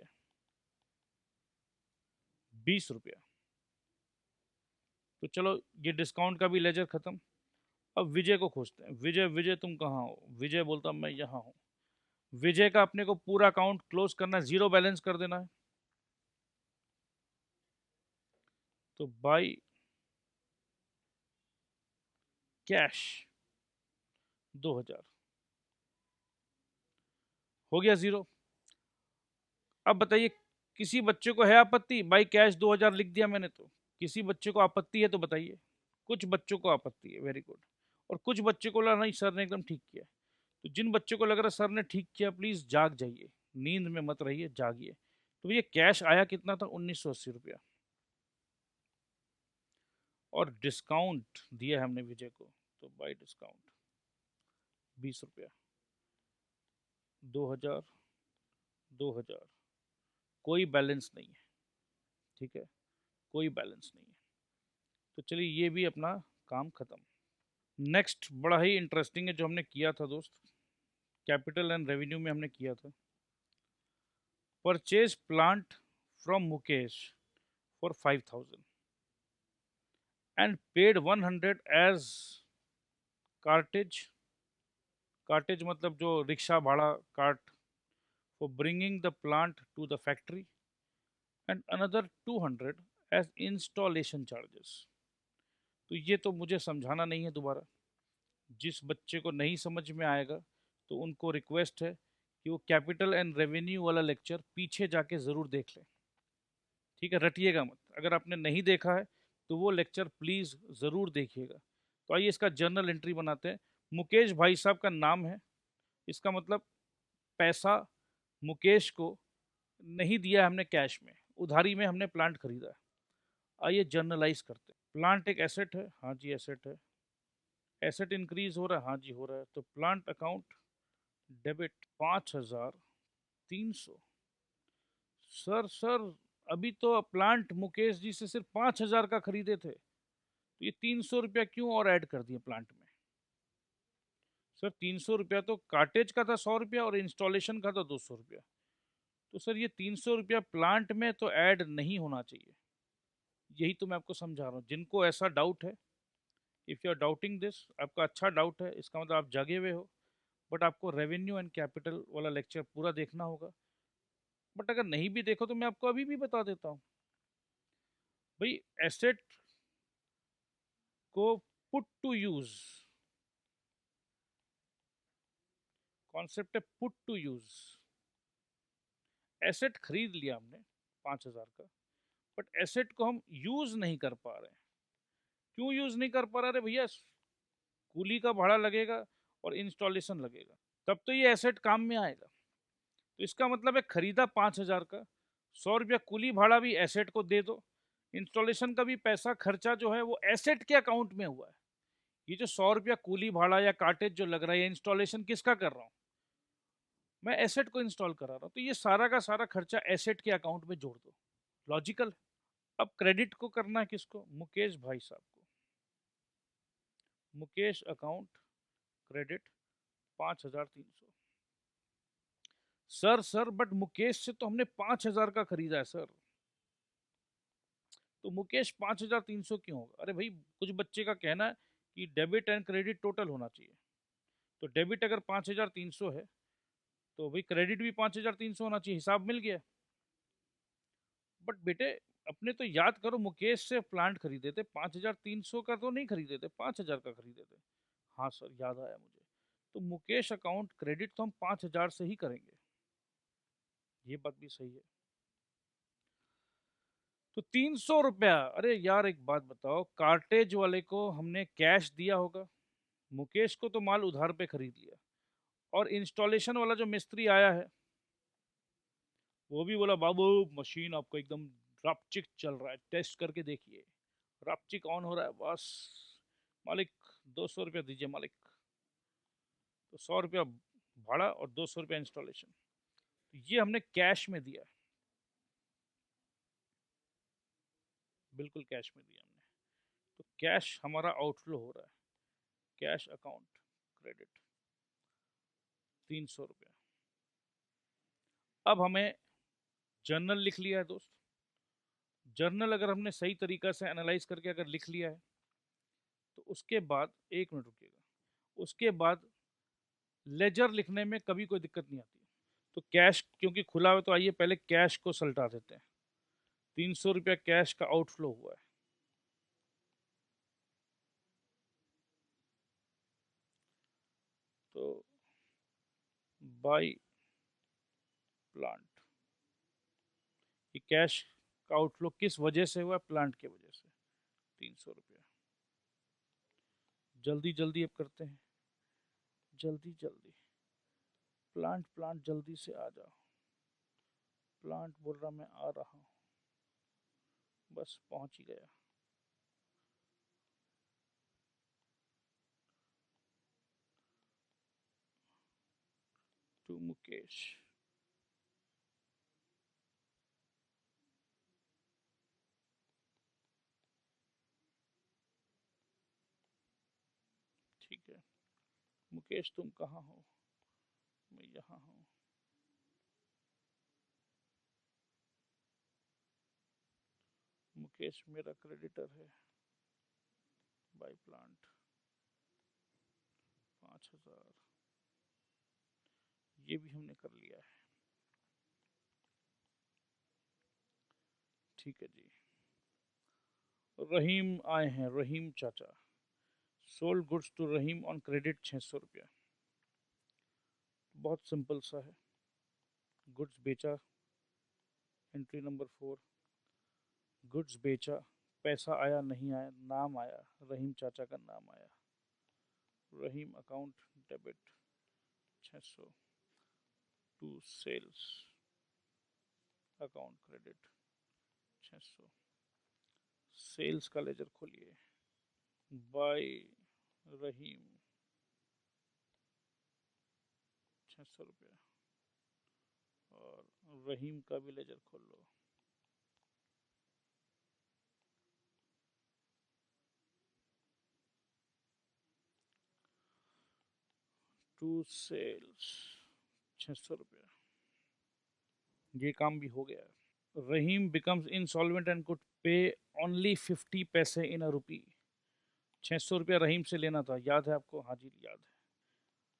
20 रुपया। तो चलो ये डिस्काउंट का भी लेजर खत्म। अब विजय को खोजते हैं। विजय विजय तुम कहाँ हो? विजय बोलता मैं यहाँ हूँ। विजय का अपने को पूरा अकाउंट क्लोज करना है, जीरो बैलेंस कर देना है। तो बाई कैश 2000 हो गया जीरो। अब बताइए, किसी बच्चे को है आपत्ति? बाई कैश 2000 लिख दिया मैंने, तो किसी बच्चे को आपत्ति है तो बताइए। कुछ बच्चों को आपत्ति है, वेरी गुड। और कुछ बच्चे को लगा नहीं सर ने एकदम ठीक किया। तो जिन बच्चों को लग रहा है सर ने ठीक किया, प्लीज जाग जाइए, नींद में मत रहिए, जागिए। तो ये कैश आया कितना था? 1980 रुपया। और डिस्काउंट दिया हमने विजय को, तो बाई डिस्काउंट 20 रुपया। 2000 2000, कोई बैलेंस नहीं है। ठीक है, कोई बैलेंस नहीं है। तो चलिए ये भी अपना काम खत्म। नेक्स्ट बड़ा ही इंटरेस्टिंग है जो हमने किया था दोस्त, कैपिटल एंड रेवेन्यू में हमने किया था, purchase plant from Mukesh for 5,000 and paid 100 as cartage. Cartage मतलब जो रिक्शा भाड़ा, cart, for bringing the plant to the factory and another 200 as installation charges. तो ये तो मुझे समझाना नहीं है दोबारा, जिस बच्चे को नहीं समझ में आएगा तो उनको रिक्वेस्ट है कि वो कैपिटल एंड रेवेन्यू वाला लेक्चर पीछे जाके ज़रूर देख लें। ठीक है, रटिएगा मत, अगर आपने नहीं देखा है तो वो लेक्चर प्लीज़ ज़रूर देखिएगा। तो आइए इसका जर्नल एंट्री बनाते हैं। मुकेश भाई साहब का नाम है, इसका मतलब पैसा मुकेश को नहीं दिया हमने कैश में, उधारी में हमने प्लांट खरीदा है। आइए जर्नलाइज करते हैं। प्लांट एक एसेट है, हाँ जी एसेट है। एसेट इंक्रीज हो रहा है, हाँ जी हो रहा है। तो प्लांट अकाउंट डेबिट 5,300। सर अभी तो प्लांट मुकेश जी से सिर्फ 5,000 का खरीदे थे, तो ये 300 रुपया क्यों और ऐड कर दिए प्लांट में? सर 300 रुपया तो कार्टेज का था, 100 रुपया, और इंस्टॉलेशन का था 200 रुपया। तो सर ये 300 रुपया प्लांट में तो ऐड नहीं होना चाहिए। यही तो मैं आपको समझा रहा हूँ। जिनको ऐसा डाउट है, if you are doubting this, आपका अच्छा डाउट है, इसका मतलब आप जगे हुए हो, बट आपको रेवेन्यू एंड कैपिटल वाला लेक्चर पूरा देखना होगा। बट अगर नहीं भी देखो तो मैं आपको अभी भी बता देता हूँ भाई, एसेट को पुट टू यूज, कॉन्सेप्ट है पुट टू यूज। एसेट खरीद लिया हमने 5,000 का, बट एसेट को हम यूज नहीं कर पा रहे हैं। क्यों यूज नहीं कर पा रहे भैया? कूली का भाड़ा लगेगा और इंस्टॉलेशन लगेगा, तब तो ये एसेट काम में आएगा। तो इसका मतलब है खरीदा 5,000 का, 100 रुपया कूली भाड़ा भी एसेट को दे दो, इंस्टॉलेशन का भी पैसा खर्चा जो है वो एसेट के अकाउंट में हुआ है। ये जो 100 रुपया कूली भाड़ा या कार्टेज जो लग रहा है, इंस्टॉलेशन किसका कर रहा हूँ? मैं एसेट को इंस्टॉल करा रहा हूँ। तो ये सारा का सारा खर्चा एसेट के अकाउंट में जोड़ दो, लॉजिकल। अब क्रेडिट को करना है किसको? मुकेश भाई साहब को। Mukesh account credit 5,300। Sir but Mukesh से तो हमने 5,000 का खरीदा है सर, तो मुकेश 5,300 क्यों होगा? अरे भाई, कुछ बच्चे का कहना है कि डेबिट एंड क्रेडिट टोटल होना चाहिए। तो डेबिट अगर 5,300 है तो भाई क्रेडिट भी 5,300 होना चाहिए, हिसाब मिल गया। बट बेटे, अपने तो याद करो, मुकेश से प्लांट खरीदे थे 5,300 का, तो नहीं खरीदे थे, 5,000 का खरीदे थे। हाँ सर, याद आया मुझे। तो मुकेश अकाउंट क्रेडिट तो हम 5,000 से ही करेंगे, ये बात भी सही है। तो 300 रुपया, अरे यार एक बात बताओ, कार्टेज वाले को हमने कैश दिया होगा, मुकेश को तो माल उधार पे खरीद लिया, और इंस्टॉलेशन वाला जो मिस्त्री आया है वो भी बोला बाबू मशीन आपको एकदम रापचिक चल रहा है, टेस्ट करके देखिए। रापचिक ऑन हो रहा है, बस मालिक 200 रुपया दीजिए मालिक। तो 100 रुपया भाड़ा और 200 रुपया इंस्टॉलेशन, तो ये हमने कैश में दिया, बिल्कुल कैश में दिया हमने। तो कैश हमारा आउटफ्लो हो रहा है, कैश अकाउंट क्रेडिट 300 रुपया। अब हमें जर्नल लिख लिया है दोस्त। जर्नल अगर हमने सही तरीका से एनालाइज करके अगर लिख लिया है तो उसके बाद, एक मिनट रुकिएगा, उसके बाद लेजर लिखने में कभी कोई दिक्कत नहीं आती। तो कैश क्योंकि खुला हुआ, तो आइए पहले कैश को सल्टा देते हैं। 300 रुपया कैश का आउटफ्लो हुआ है। तो बाई प्लांट, ये कैश का आउटफ्लो किस वजह से हुआ? प्लांट की वजह से। 300 रुपया, जल्दी जल्दी अब करते हैं, जल्दी जल्दी। प्लांट प्लांट जल्दी से आ जाओ। प्लांट बोल रहा मैं आ रहा हूँ, बस पहुंच ही गया। टू मुकेश, ठीक है, मुकेश तुम कहाँ हो? मैं यहाँ हूँ। मुकेश मेरा क्रेडिटर है। बाई प्लांट 5,000, ये भी हमने कर लिया है। ठीक है जी। रहीम आए हैं, रहीम चाचा। Sold goods to Rahim on credit 600 रुपया। बहुत सिंपल सा है। गुड्स बेचा, एंट्री नंबर 4। गुड्स बेचा, पैसा आया नहीं आया, नाम आया, रहीम चाचा का नाम आया। Rahim account debit 600 to sales account credit 600। Sales का लेजर खोलिए। बाय रहीम 600 रुपया, और रहीम का भी लेजर खोल लो। टू सेल्स 600 रुपया, ये काम भी हो गया है। रहीम बिकम्स इंसॉल्वेंट एंड कुड पे ओनली 50 पैसे इन अ रुपी। 600 रुपया रहीम से लेना था, याद है आपको? हाँ जी याद है।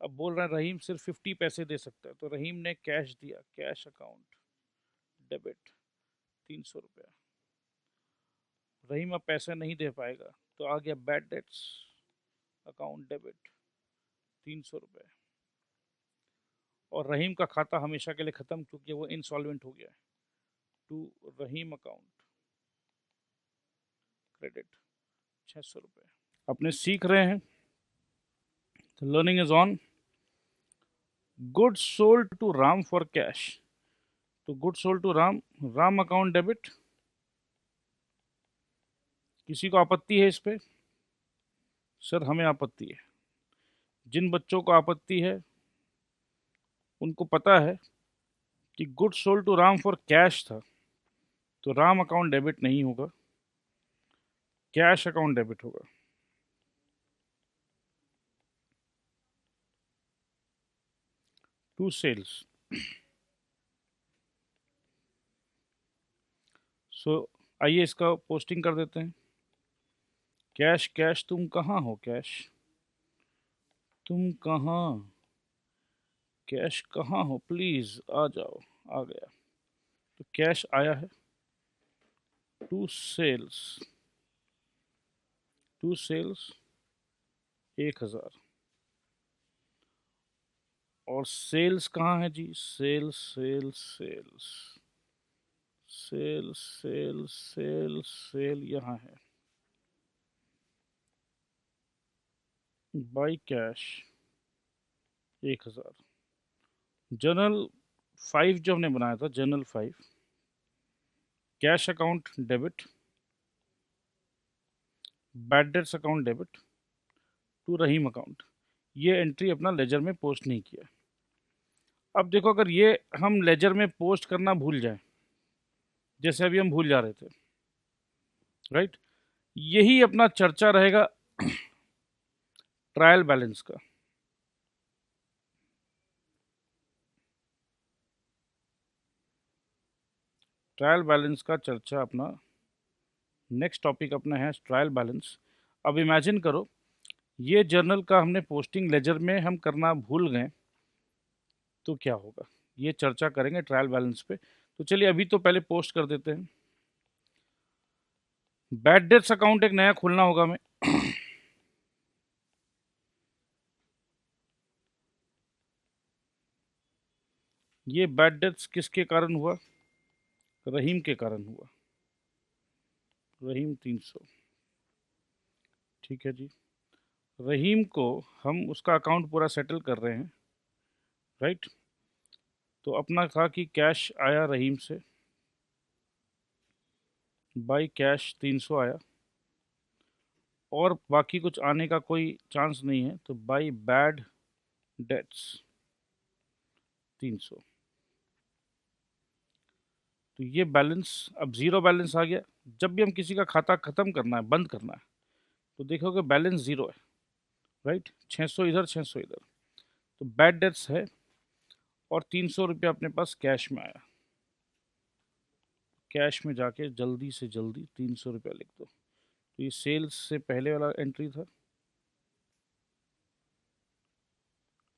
अब बोल रहा है रहीम सिर्फ 50 पैसे दे सकता है, तो रहीम ने कैश दिया, कैश अकाउंट डेबिट 300 रुपया। रहीम अब पैसा नहीं दे पाएगा, तो आ गया बैड डेट्स अकाउंट डेबिट 300 रुपये। और रहीम का खाता हमेशा के लिए ख़त्म, क्योंकि वो इंसॉल्वेंट हो गया है। टू रहीम अकाउंट क्रेडिट 600 रुपये। अपने सीख रहे हैं, तो learning is on. Goods sold to Ram for cash, तो goods sold to Ram, Ram account debit. किसी को आपत्ति है इस पे? सर हमें आपत्ति है। जिन बच्चों को आपत्ति है उनको पता है कि goods sold to Ram for cash था, तो राम अकाउंट डेबिट नहीं होगा, कैश अकाउंट डेबिट होगा। टू सेल्स, सो आइए इसका पोस्टिंग कर देते हैं। कैश, कैश तुम कहाँ हो? कैश तुम कहाँ? कैश कहाँ हो? प्लीज़ आ जाओ। आ गया, तो कैश आया है। To sales, to sales 1,000। और सेल्स कहाँ है जी? Sales sales sales sales sales sales sale यहाँ है। By cash 1,000। जर्नल 5 जो हमने बनाया था, journal 5, cash account debit, bad debts account debit to Rahim account, ये एंट्री अपना लेजर में पोस्ट नहीं किया। अब देखो, अगर ये हम लेजर में पोस्ट करना भूल जाएं, जैसे अभी हम भूल जा रहे थे, राइट, यही अपना चर्चा रहेगा ट्रायल बैलेंस का। ट्रायल बैलेंस का चर्चा अपना नेक्स्ट टॉपिक अपना है ट्रायल बैलेंस। अब इमेजिन करो, ये जर्नल का हमने पोस्टिंग लेजर में हम करना भूल गए, तो क्या होगा? ये चर्चा करेंगे ट्रायल बैलेंस पे। तो चलिए अभी तो पहले पोस्ट कर देते हैं। बैड डेट्स अकाउंट एक नया खोलना होगा हमें। ये बैड डेट्स किसके कारण हुआ? रहीम के कारण हुआ। रहीम 300, ठीक है जी। रहीम को हम उसका अकाउंट पूरा सेटल कर रहे हैं, राइट। तो अपना था कि कैश आया रहीम से, बाई कैश 300 आया, और बाकी कुछ आने का कोई चांस नहीं है, तो बाई बैड डेट्स 300। तो ये बैलेंस अब ज़ीरो बैलेंस आ गया। जब भी हम किसी का खाता ख़त्म करना है, बंद करना है, तो देखोगे बैलेंस ज़ीरो है, राइट, 600 इधर 600 इधर, तो बैड डेट्स है और 300 रुपया अपने पास कैश में आया। कैश में जाके जल्दी से जल्दी 300 रुपया लिख दो। तो ये सेल्स से पहले वाला एंट्री था,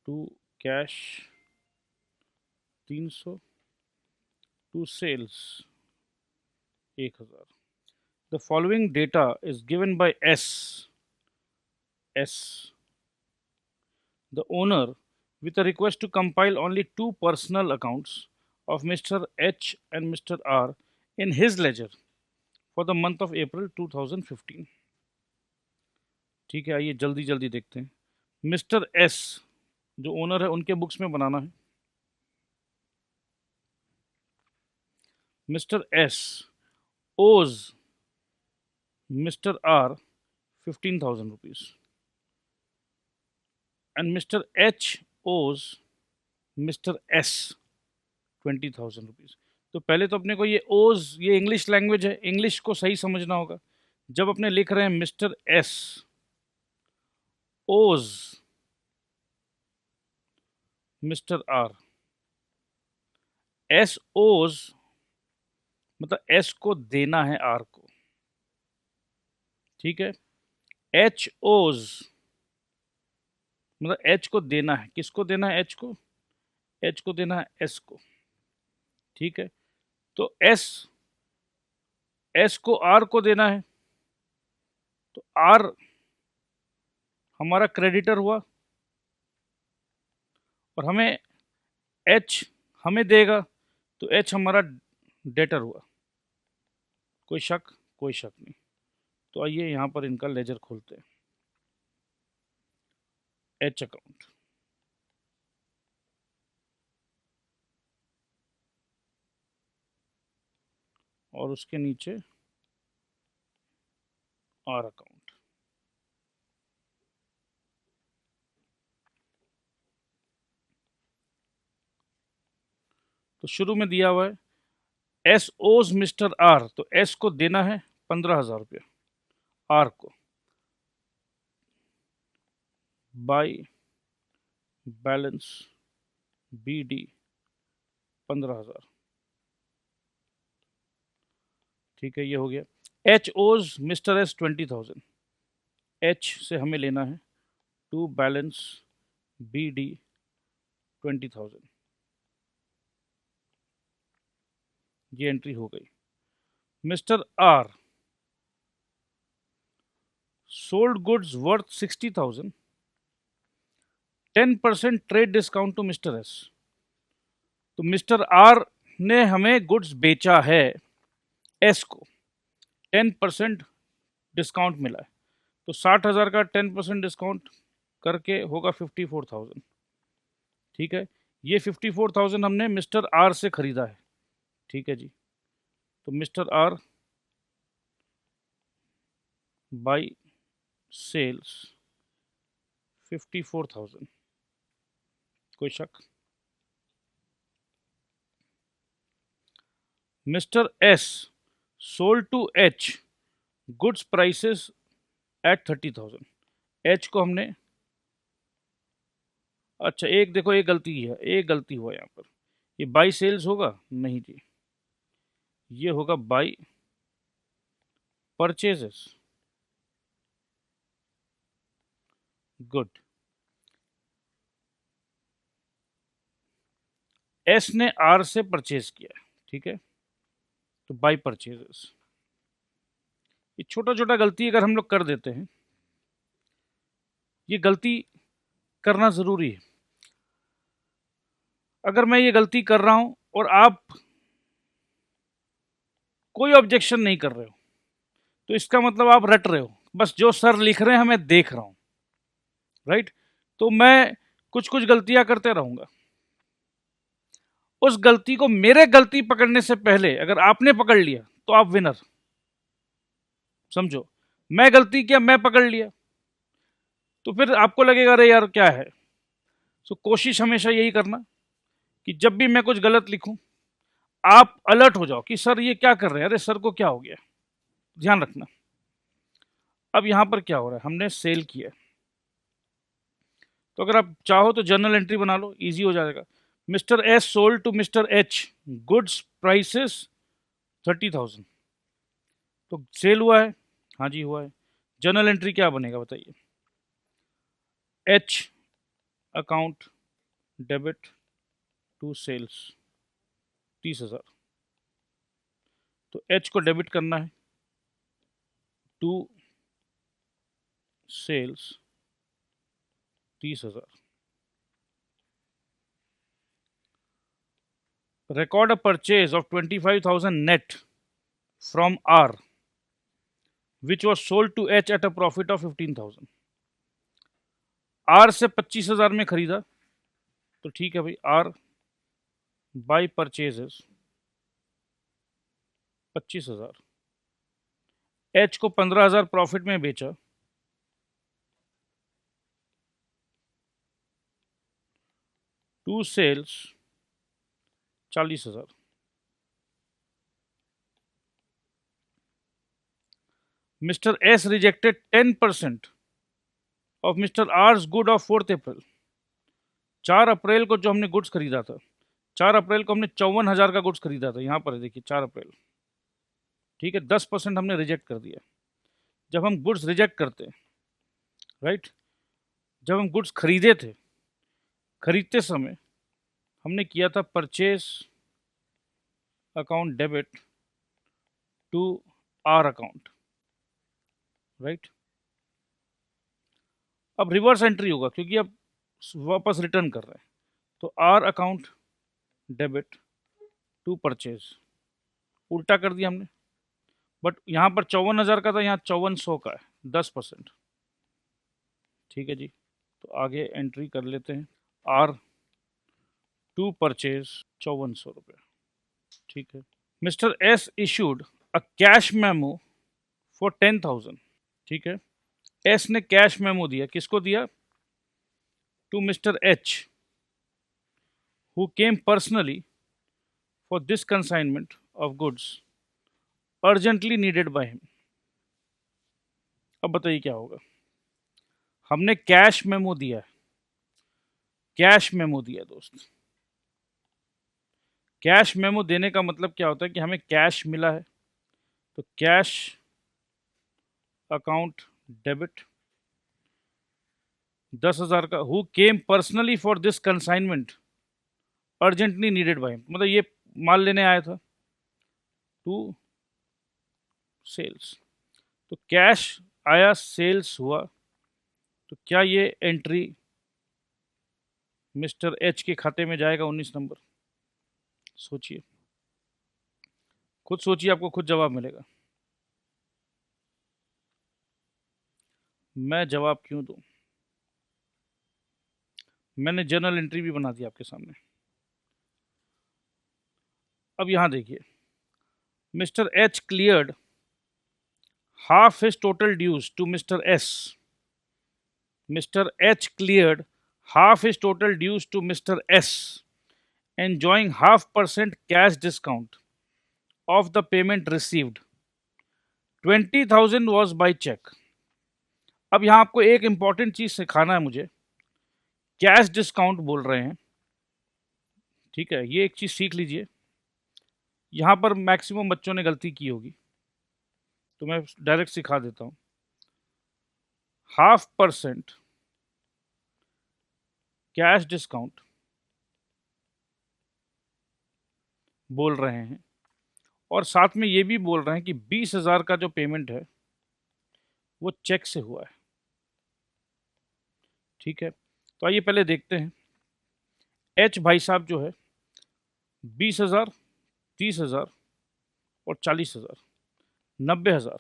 to cash 300, to sales 1000। The following data is given by S, the owner, with a request to compile only two personal accounts of Mr. H and Mr. R in his ledger for the month of April 2015। ठीक है, आइए जल्दी जल्दी देखते हैं। मिस्टर एस जो ओनर है उनके बुक्स में बनाना है। Mister S owes mister R 15,000 rupees and Mr. H owes Mr. S 20,000 rupees. तो पहले तो अपने को ये ओज, ये इंग्लिश लैंग्वेज है, इंग्लिश को सही समझना होगा। जब अपने लिख रहे हैं mister S owes mister are, S ओज मतलब एस को देना है आर को, ठीक है। एच ओज मतलब एच को देना है, किसको देना है? एच को, एच को देना है एस को, ठीक है। तो एस, एस को आर को देना है, तो आर हमारा क्रेडिटर हुआ और हमें एच हमें देगा, तो एच हमारा डेटर हुआ। कोई शक? कोई शक नहीं। तो आइए यहाँ पर इनका लेजर खोलते हैं। एच अकाउंट, और उसके नीचे आर अकाउंट। तो शुरू में दिया हुआ है एस ओज मिस्टर आर, तो एस को देना है 15,000 रुपया आर को, बाई बैलेंस बी डी 15,000, ठीक है। ये हो गया। एच ओज मिस्टर एस 20,000, एच से हमें लेना है टू बैलेंस बी डी 20,000, ये एंट्री हो गई। Mister R sold goods worth 60,000, 10% trade discount to mister S. तो मिस्टर आर ने हमें गुड्स बेचा है एस को, 10% डिस्काउंट मिला है, तो 60,000 का 10% डिस्काउंट करके होगा 54,000, ठीक है। ये 54,000 हमने मिस्टर आर से खरीदा है, ठीक है जी। तो मिस्टर आर बाई सेल्स 54,000, कोई शक? Mister S sold to H goods prices at 30,000, H को हमने, अच्छा एक देखो एक गलती है, एक गलती हुआ यहाँ पर, ये बाई सेल्स होगा नहीं जी, ये होगा बाई परचेजेस। गुड, एस ने आर से परचेज किया, ठीक है, तो बाई परचेजेस। ये छोटा छोटा गलती अगर हम लोग कर देते हैं, ये गलती करना जरूरी है। अगर मैं ये गलती कर रहा हूं और आप कोई ऑब्जेक्शन नहीं कर रहे हो, तो इसका मतलब आप रट रहे हो, बस जो सर लिख रहे हैं मैं देख रहा हूं, राइट। तो मैं कुछ कुछ गलतियां करते रहूंगा, उस गलती को, मेरे गलती पकड़ने से पहले अगर आपने पकड़ लिया तो आप विनर समझो। मैं गलती किया, मैं पकड़ लिया, तो फिर आपको लगेगा अरे यार क्या है। तो कोशिश हमेशा यही करना कि जब भी मैं कुछ गलत लिखूं आप अलर्ट हो जाओ कि सर ये क्या कर रहे हैं, अरे सर को क्या हो गया, ध्यान रखना। अब यहां पर क्या हो रहा है, हमने सेल किया, तो अगर आप चाहो तो जर्नल एंट्री बना लो, इजी हो जाएगा। Mister S sold to mister H goods prices 30,000, तो सेल हुआ है, हाँ जी हुआ है। जर्नल एंट्री क्या बनेगा बताइए? H account debit to sales 30,000, तो एच को डेबिट करना है to sales 30,000। Record a purchase of 25,000 net from R, which was sold to H at a profit of 15,000। R से 25,000 में खरीदा, तो ठीक है भाई, R बाई परचेजेस 25,000, H को 15,000 प्रॉफिट में बेचा, to sales 40,000। Mister S rejected 10% off mister R's good off 4 April. 4 अप्रैल को जो हमने गुड्स खरीदा था, 4 अप्रैल को हमने 54,000 का गुड्स खरीदा था, यहाँ पर है देखिए 4 अप्रैल, ठीक है, 10% हमने रिजेक्ट कर दिया। जब हम गुड्स रिजेक्ट करते हैं, राइट, जब हम गुड्स खरीदे थे, खरीदते समय हमने किया था purchase account debit to R account, right. अब रिवर्स एंट्री होगा क्योंकि अब वापस रिटर्न कर रहे हैं, तो R account debit to purchase, उल्टा कर दिया हमने। बट यहाँ पर 54,000 का था, यहाँ 5400 का है, 10%, ठीक है जी। तो आगे एंट्री कर लेते हैं, आर टू परचेज 5400 रुपये, ठीक है। Mister S issued a cash memo for 10,000, ठीक है। एस ने कैश मेमो दिया, किसको दिया? To mister H who came personally for this consignment of goods urgently needed by him. अब बताइए क्या होगा? हमने कैश मेमो दिया है, कैश मेमो दिया दोस्त। कैश मेमो देने का मतलब क्या होता है कि हमें कैश मिला है, तो कैश अकाउंट डेबिट 10,000 का, who came personally for this consignment urgently needed bye, मतलब ये माल लेने आया था, टू सेल्स, तो कैश आया, सेल्स हुआ, तो क्या ये एंट्री मिस्टर एच के खाते में जाएगा 19 नंबर? सोचिए, खुद सोचिए, आपको खुद जवाब मिलेगा। मैं जवाब क्यों दूं? मैंने जर्नल एंट्री भी बना दी आपके सामने। अब यहां देखिए, mister H cleared half his total dues to Mr. S. Mr. H cleared half his total dues to Mr. S, enjoying 0.5% cash discount of the payment received. 20,000 was by check. अब यहाँ आपको एक इंपॉर्टेंट चीज सिखाना है मुझे, कैश डिस्काउंट बोल रहे हैं, ठीक है, ये एक चीज सीख लीजिए। यहाँ पर मैक्सिमम बच्चों ने गलती की होगी, तो मैं डायरेक्ट सिखा देता हूँ। 0.5% कैश डिस्काउंट बोल रहे हैं, और साथ में ये भी बोल रहे हैं कि 20,000 का जो पेमेंट है वो चेक से हुआ है, ठीक है। तो आइए पहले देखते हैं, एच भाई साहब जो है 20,000, 30,000 और 40,000, 90,000,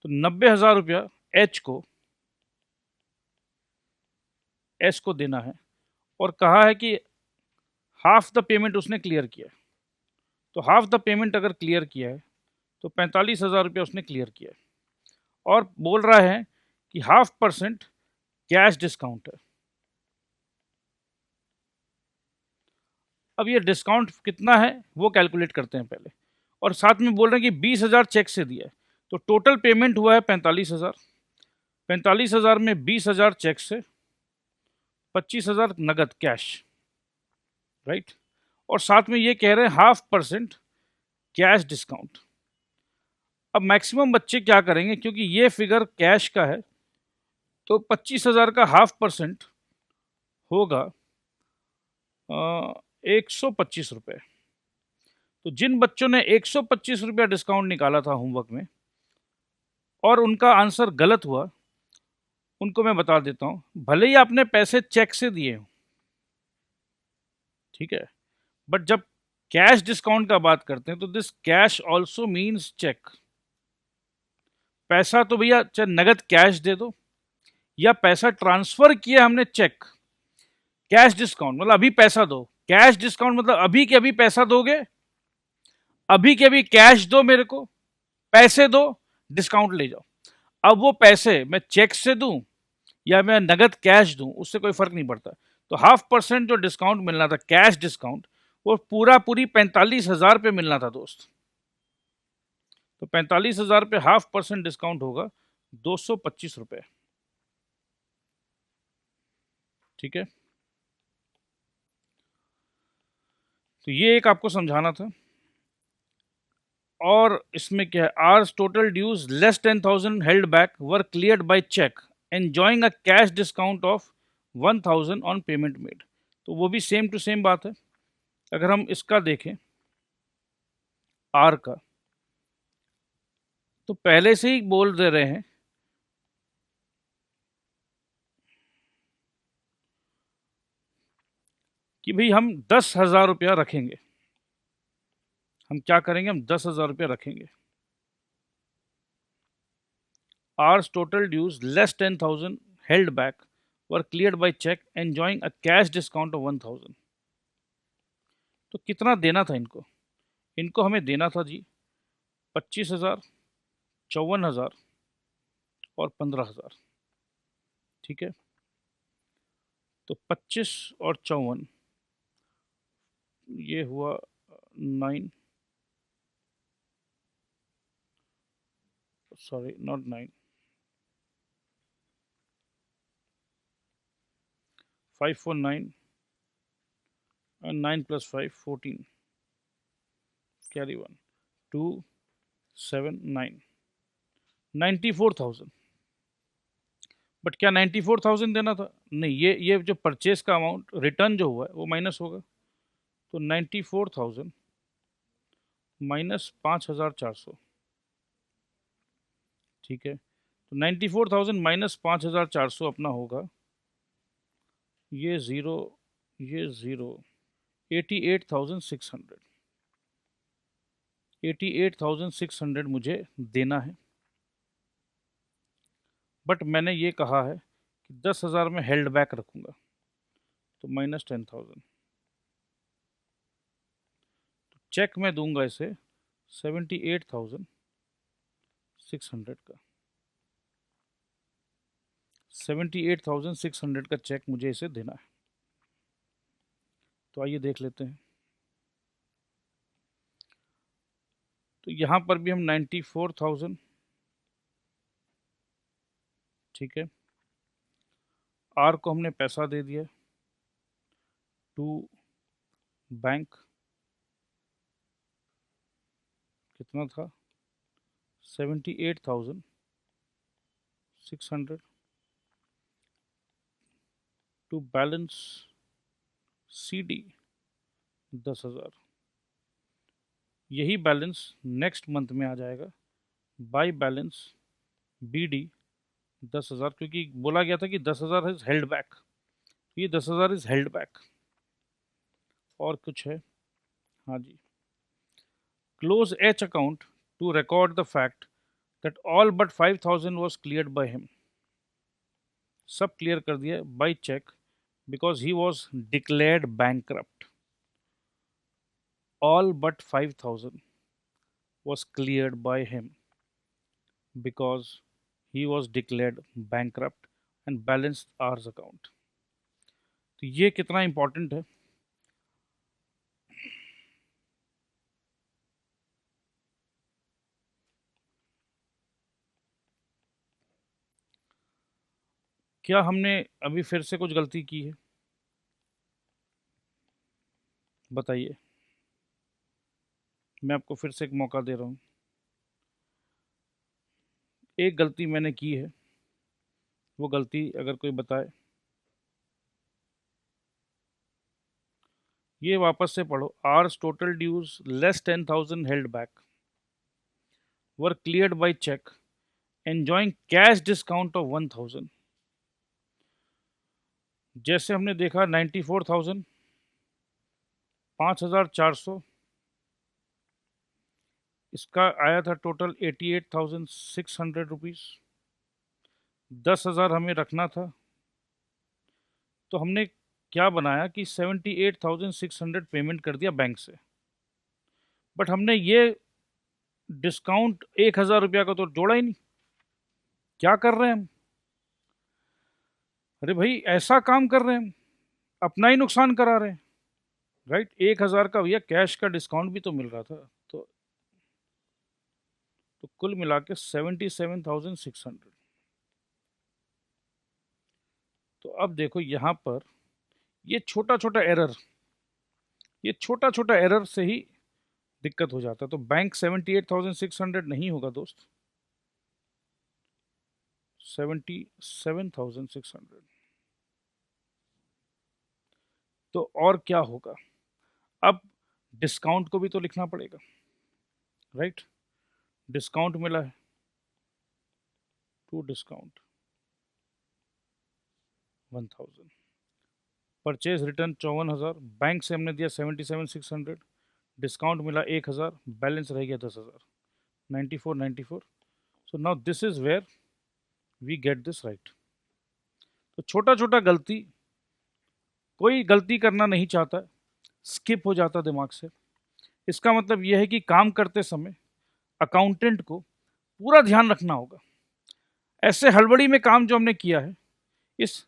तो 90,000 रुपया एच को एस को देना है, और कहा है कि हाफ द पेमेंट उसने क्लियर किया है। तो हाफ द पेमेंट अगर क्लियर किया है तो 45,000 रुपया उसने क्लियर किया है, और बोल रहा है कि 0.5% कैश डिस्काउंट है। अब ये डिस्काउंट कितना है वो कैलकुलेट करते हैं पहले, और साथ में बोल रहे हैं कि 20,000 चेक से दिया है, तो टोटल पेमेंट हुआ है 45,000, 45,000 में 20,000 चेक से, 25,000 नगद कैश, राइट। और साथ में ये कह रहे हैं 0.5% कैश डिस्काउंट। अब मैक्सिमम बच्चे क्या करेंगे, क्योंकि ये फिगर कैश का है, तो 25,000 का 0.5% होगा 125 रुपये। तो जिन बच्चों ने 125 रुपया डिस्काउंट निकाला था होमवर्क में और उनका आंसर गलत हुआ, उनको मैं बता देता हूँ, भले ही आपने पैसे चेक से दिए हो, ठीक है, बट जब कैश डिस्काउंट का बात करते हैं तो this cash also means cheque. पैसा तो भैया चाहे नगद कैश दे दो या पैसा ट्रांसफर किया हमने चेक, कैश डिस्काउंट मतलब अभी पैसा दो, कैश डिस्काउंट मतलब अभी के अभी पैसा दोगे, अभी के अभी कैश दो मेरे को, पैसे दो, डिस्काउंट ले जाओ। अब वो पैसे मैं चेक से दूं या मैं नगद कैश दूं, उससे कोई फर्क नहीं पड़ता। तो 0.5% जो डिस्काउंट मिलना था कैश डिस्काउंट, वो पूरी 45,000 पे मिलना था दोस्त। तो 45,000 पे 0.5% डिस्काउंट होगा 225 रुपये, ठीक है। तो ये एक आपको समझाना था। और इसमें क्या है, R's total dues less 10,000 held back were cleared by cheque enjoying a cash discount of 1,000 on payment made. तो वो भी सेम टू सेम बात है। अगर हम इसका देखें आर का, तो पहले से ही बोल दे रहे हैं कि भाई हम 10,000 रुपया रखेंगे। हम क्या करेंगे, हम 10,000 रुपया रखेंगे। Ours total dues less 10,000 held back were cleared by check enjoying a cash discount of 1,000। तो कितना देना था इनको, इनको हमें देना था जी 25,000, 54,000 और 15,000, ठीक है। तो 25 और 54, ये हुआ 9, sorry not 9, 5 4 9 and 9 plus 5 14, carry 1 2 7 9, 94,000। But क्या 94,000 देना था, नहीं, ये जो परचेस का अमाउंट रिटर्न जो हुआ है वो माइनस होगा। तो 94,000 माइनस 5,400, ठीक है। तो 94,000 माइनस 5,400 अपना होगा, ये ज़ीरो, ये ज़ीरो, 88,600, 88,600 मुझे देना है। बट मैंने ये कहा है कि 10,000 में हेल्ड बैक रखूँगा, तो माइनस 10,000। तो चेक मैं दूंगा इसे 78,600 का, 78,600 का चेक मुझे इसे देना है। तो आइए देख लेते हैं। तो यहाँ पर भी हम 94,000, ठीक है, आर को हमने पैसा दे दिया टू बैंक, कितना था 78,600 टू बैलेंस सी डी 10,000। यही बैलेंस नेक्स्ट मंथ में आ जाएगा बाय बैलेंस बी डी 10,000, क्योंकि बोला गया था कि 10,000 इज हेल्ड बैक, ये 10,000 इज हेल्ड बैक। और कुछ है, हाँ जी, close H account to record the fact that all but 5,000 was cleared by him. सब क्लियर कर दिया by cheque because he was declared bankrupt. All but 5,000 was cleared by him because he was declared bankrupt and balanced ours account। तो ये कितना इंपॉर्टेंट है। क्या हमने अभी फिर से कुछ गलती की है? बताइए। मैं आपको फिर से एक मौका दे रहा हूँ। एक गलती मैंने की है, वो गलती अगर कोई बताए। ये वापस से पढ़ो। R's total dues less 10,000 held back were cleared by cheque enjoying cash discount of 1,000। जैसे हमने देखा 94,000, 5,400, इसका आया था टोटल 88,600 रुपीज़। 10,000 हमें रखना था, तो हमने क्या बनाया कि 78,600 पेमेंट कर दिया बैंक से। बट हमने ये डिस्काउंट 1,000 रुपया का तो जोड़ा ही नहीं। क्या कर रहे हैं हम? अरे भाई, ऐसा काम कर रहे हैं हम, अपना ही नुकसान करा रहे हैं। राइट, 1,000 का भैया कैश का डिस्काउंट भी तो मिल रहा था। तो कुल मिला के 77,600। तो अब देखो यहाँ पर ये छोटा छोटा एरर, ये छोटा छोटा एरर से ही दिक्कत हो जाता है। तो बैंक 78,600 नहीं होगा दोस्त, 77,600। तो और क्या होगा? अब डिस्काउंट को भी तो लिखना पड़ेगा। राइट, डिस्काउंट मिला है, to discount 1,000, purchase return 54,000, bank से हमने दिया 77,600, डिस्काउंट मिला 1,000, बैलेंस रह गया 10,000, 94,94। So now this is where we get this right. तो छोटा छोटा गलती, कोई गलती करना नहीं चाहता, स्किप हो जाता दिमाग से। इसका मतलब यह है कि काम करते समय अकाउंटेंट को पूरा ध्यान रखना होगा। ऐसे हड़बड़ी में काम जो हमने किया है, इस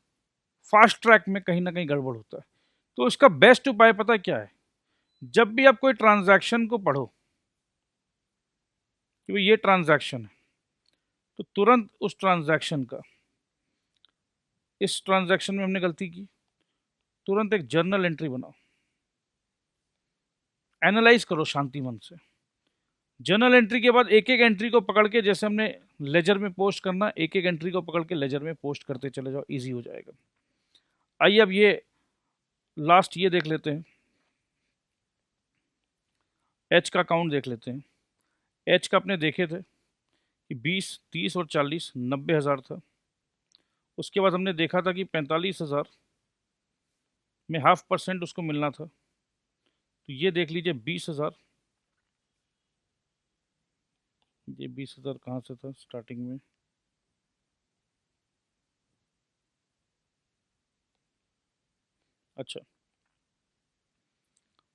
फास्ट ट्रैक में कहीं ना कहीं गड़बड़ होता है। तो इसका बेस्ट उपाय पता क्या है? जब भी आप कोई ट्रांजैक्शन को पढ़ो कि भाई ये ट्रांजैक्शन है, तो तुरंत उस ट्रांजैक्शन का, इस ट्रांजैक्शन में हमने गलती की, तुरंत एक जर्नल एंट्री बनाओ, एनालाइज करो शांति मन से। जर्नल एंट्री के बाद एक एक एंट्री को पकड़ के, जैसे हमने लेजर में पोस्ट करना, एक एक एंट्री को पकड़ के लेजर में पोस्ट करते चले जाओ, इजी हो जाएगा। आइए अब ये लास्ट ये देख लेते हैं, एच का अकाउंट देख लेते हैं। एच का अपने देखे थे कि 20, 30 और 40 90,000 था। उसके बाद हमने देखा था कि 45,000 में 0.5% उसको मिलना था। तो ये देख लीजिए 20,000, ये 20,000 कहाँ से था स्टार्टिंग में? अच्छा,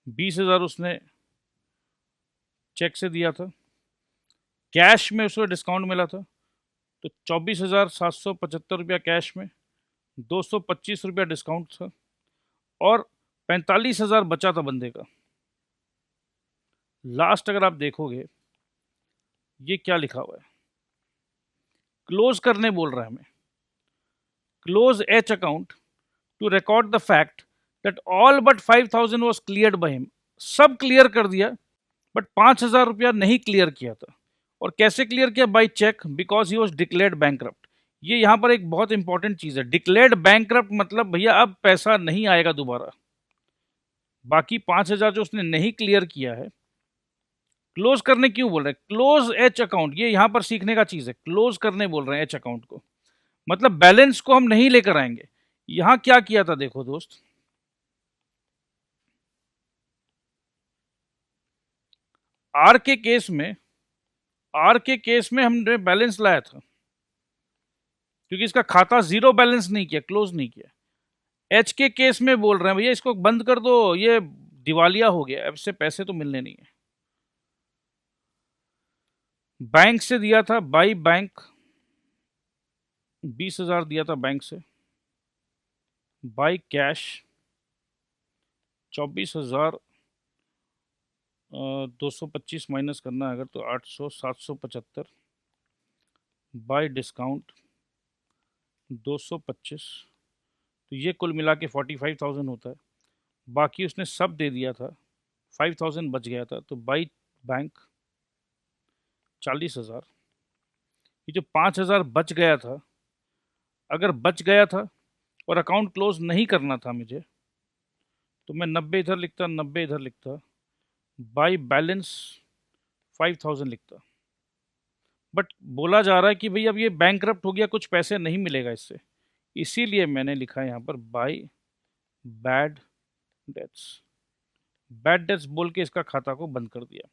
20,000 उसने चेक से दिया था, कैश में उसको डिस्काउंट मिला था। तो 24,775 रुपया कैश में, 225 रुपया डिस्काउंट था, और 45,000 बचा था बंदे का। लास्ट अगर आप देखोगे, ये क्या लिखा हुआ है? क्लोज करने बोल रहा है हमें। Close H account to record the fact that all but 5,000 was cleared by him. सब क्लियर कर दिया, बट 5,000 रुपया नहीं क्लियर किया था। और कैसे क्लियर किया? By cheque, because he was declared bankrupt. ये यहाँ पर एक बहुत इंपॉर्टेंट चीज है। डिक्लेयर्ड बैंकरप्ट मतलब भैया अब पैसा नहीं आएगा दोबारा। बाकी 5,000 जो उसने नहीं क्लियर किया है, क्लोज करने क्यों बोल रहे हैं? क्लोज एच अकाउंट, ये यहां पर सीखने का चीज है। क्लोज करने बोल रहे हैं एच अकाउंट को, मतलब बैलेंस को हम नहीं लेकर आएंगे। यहां क्या किया था देखो दोस्त, आर के केस में, आर के केस में हमने बैलेंस लाया था, क्योंकि इसका खाता जीरो बैलेंस नहीं किया, क्लोज नहीं किया। एच के केस में बोल रहे हैं भैया इसको बंद कर दो, ये दिवालिया हो गया, अब से पैसे तो मिलने नहीं है। बैंक से दिया था बाई बैंक, 20,000 दिया था बैंक से, बाई कैश 24,000, 225 माइनस करना है अगर तो 800, 775, बाय डिस्काउंट 225, तो ये कुल मिला के 45,000 होता है। बाकी उसने सब दे दिया था, 5,000 बच गया था, तो बाई बैंक 40,000। ये जो 5,000 बच गया था, अगर बच गया था और अकाउंट क्लोज नहीं करना था मुझे, तो मैं 90 इधर लिखता, 90 इधर लिखता, बाई बैलेंस 5,000 लिखता। बट बोला जा रहा है कि भाई अब ये बैंकरप्ट हो गया, कुछ पैसे नहीं मिलेगा इससे, इसीलिए मैंने लिखा है यहाँ पर by bad debts. Bad debts बोल के इसका खाता को बंद कर दिया।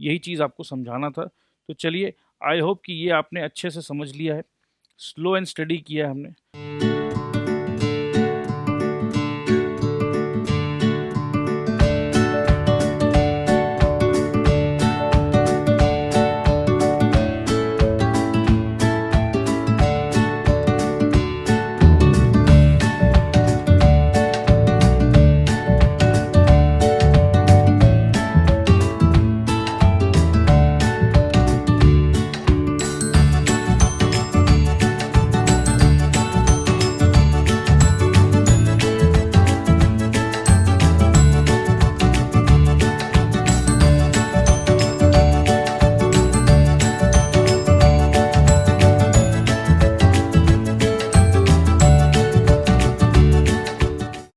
यही चीज़ आपको समझाना था। तो चलिए, आई होप कि ये आपने अच्छे से समझ लिया है, स्लो एंड स्टडी किया है हमने।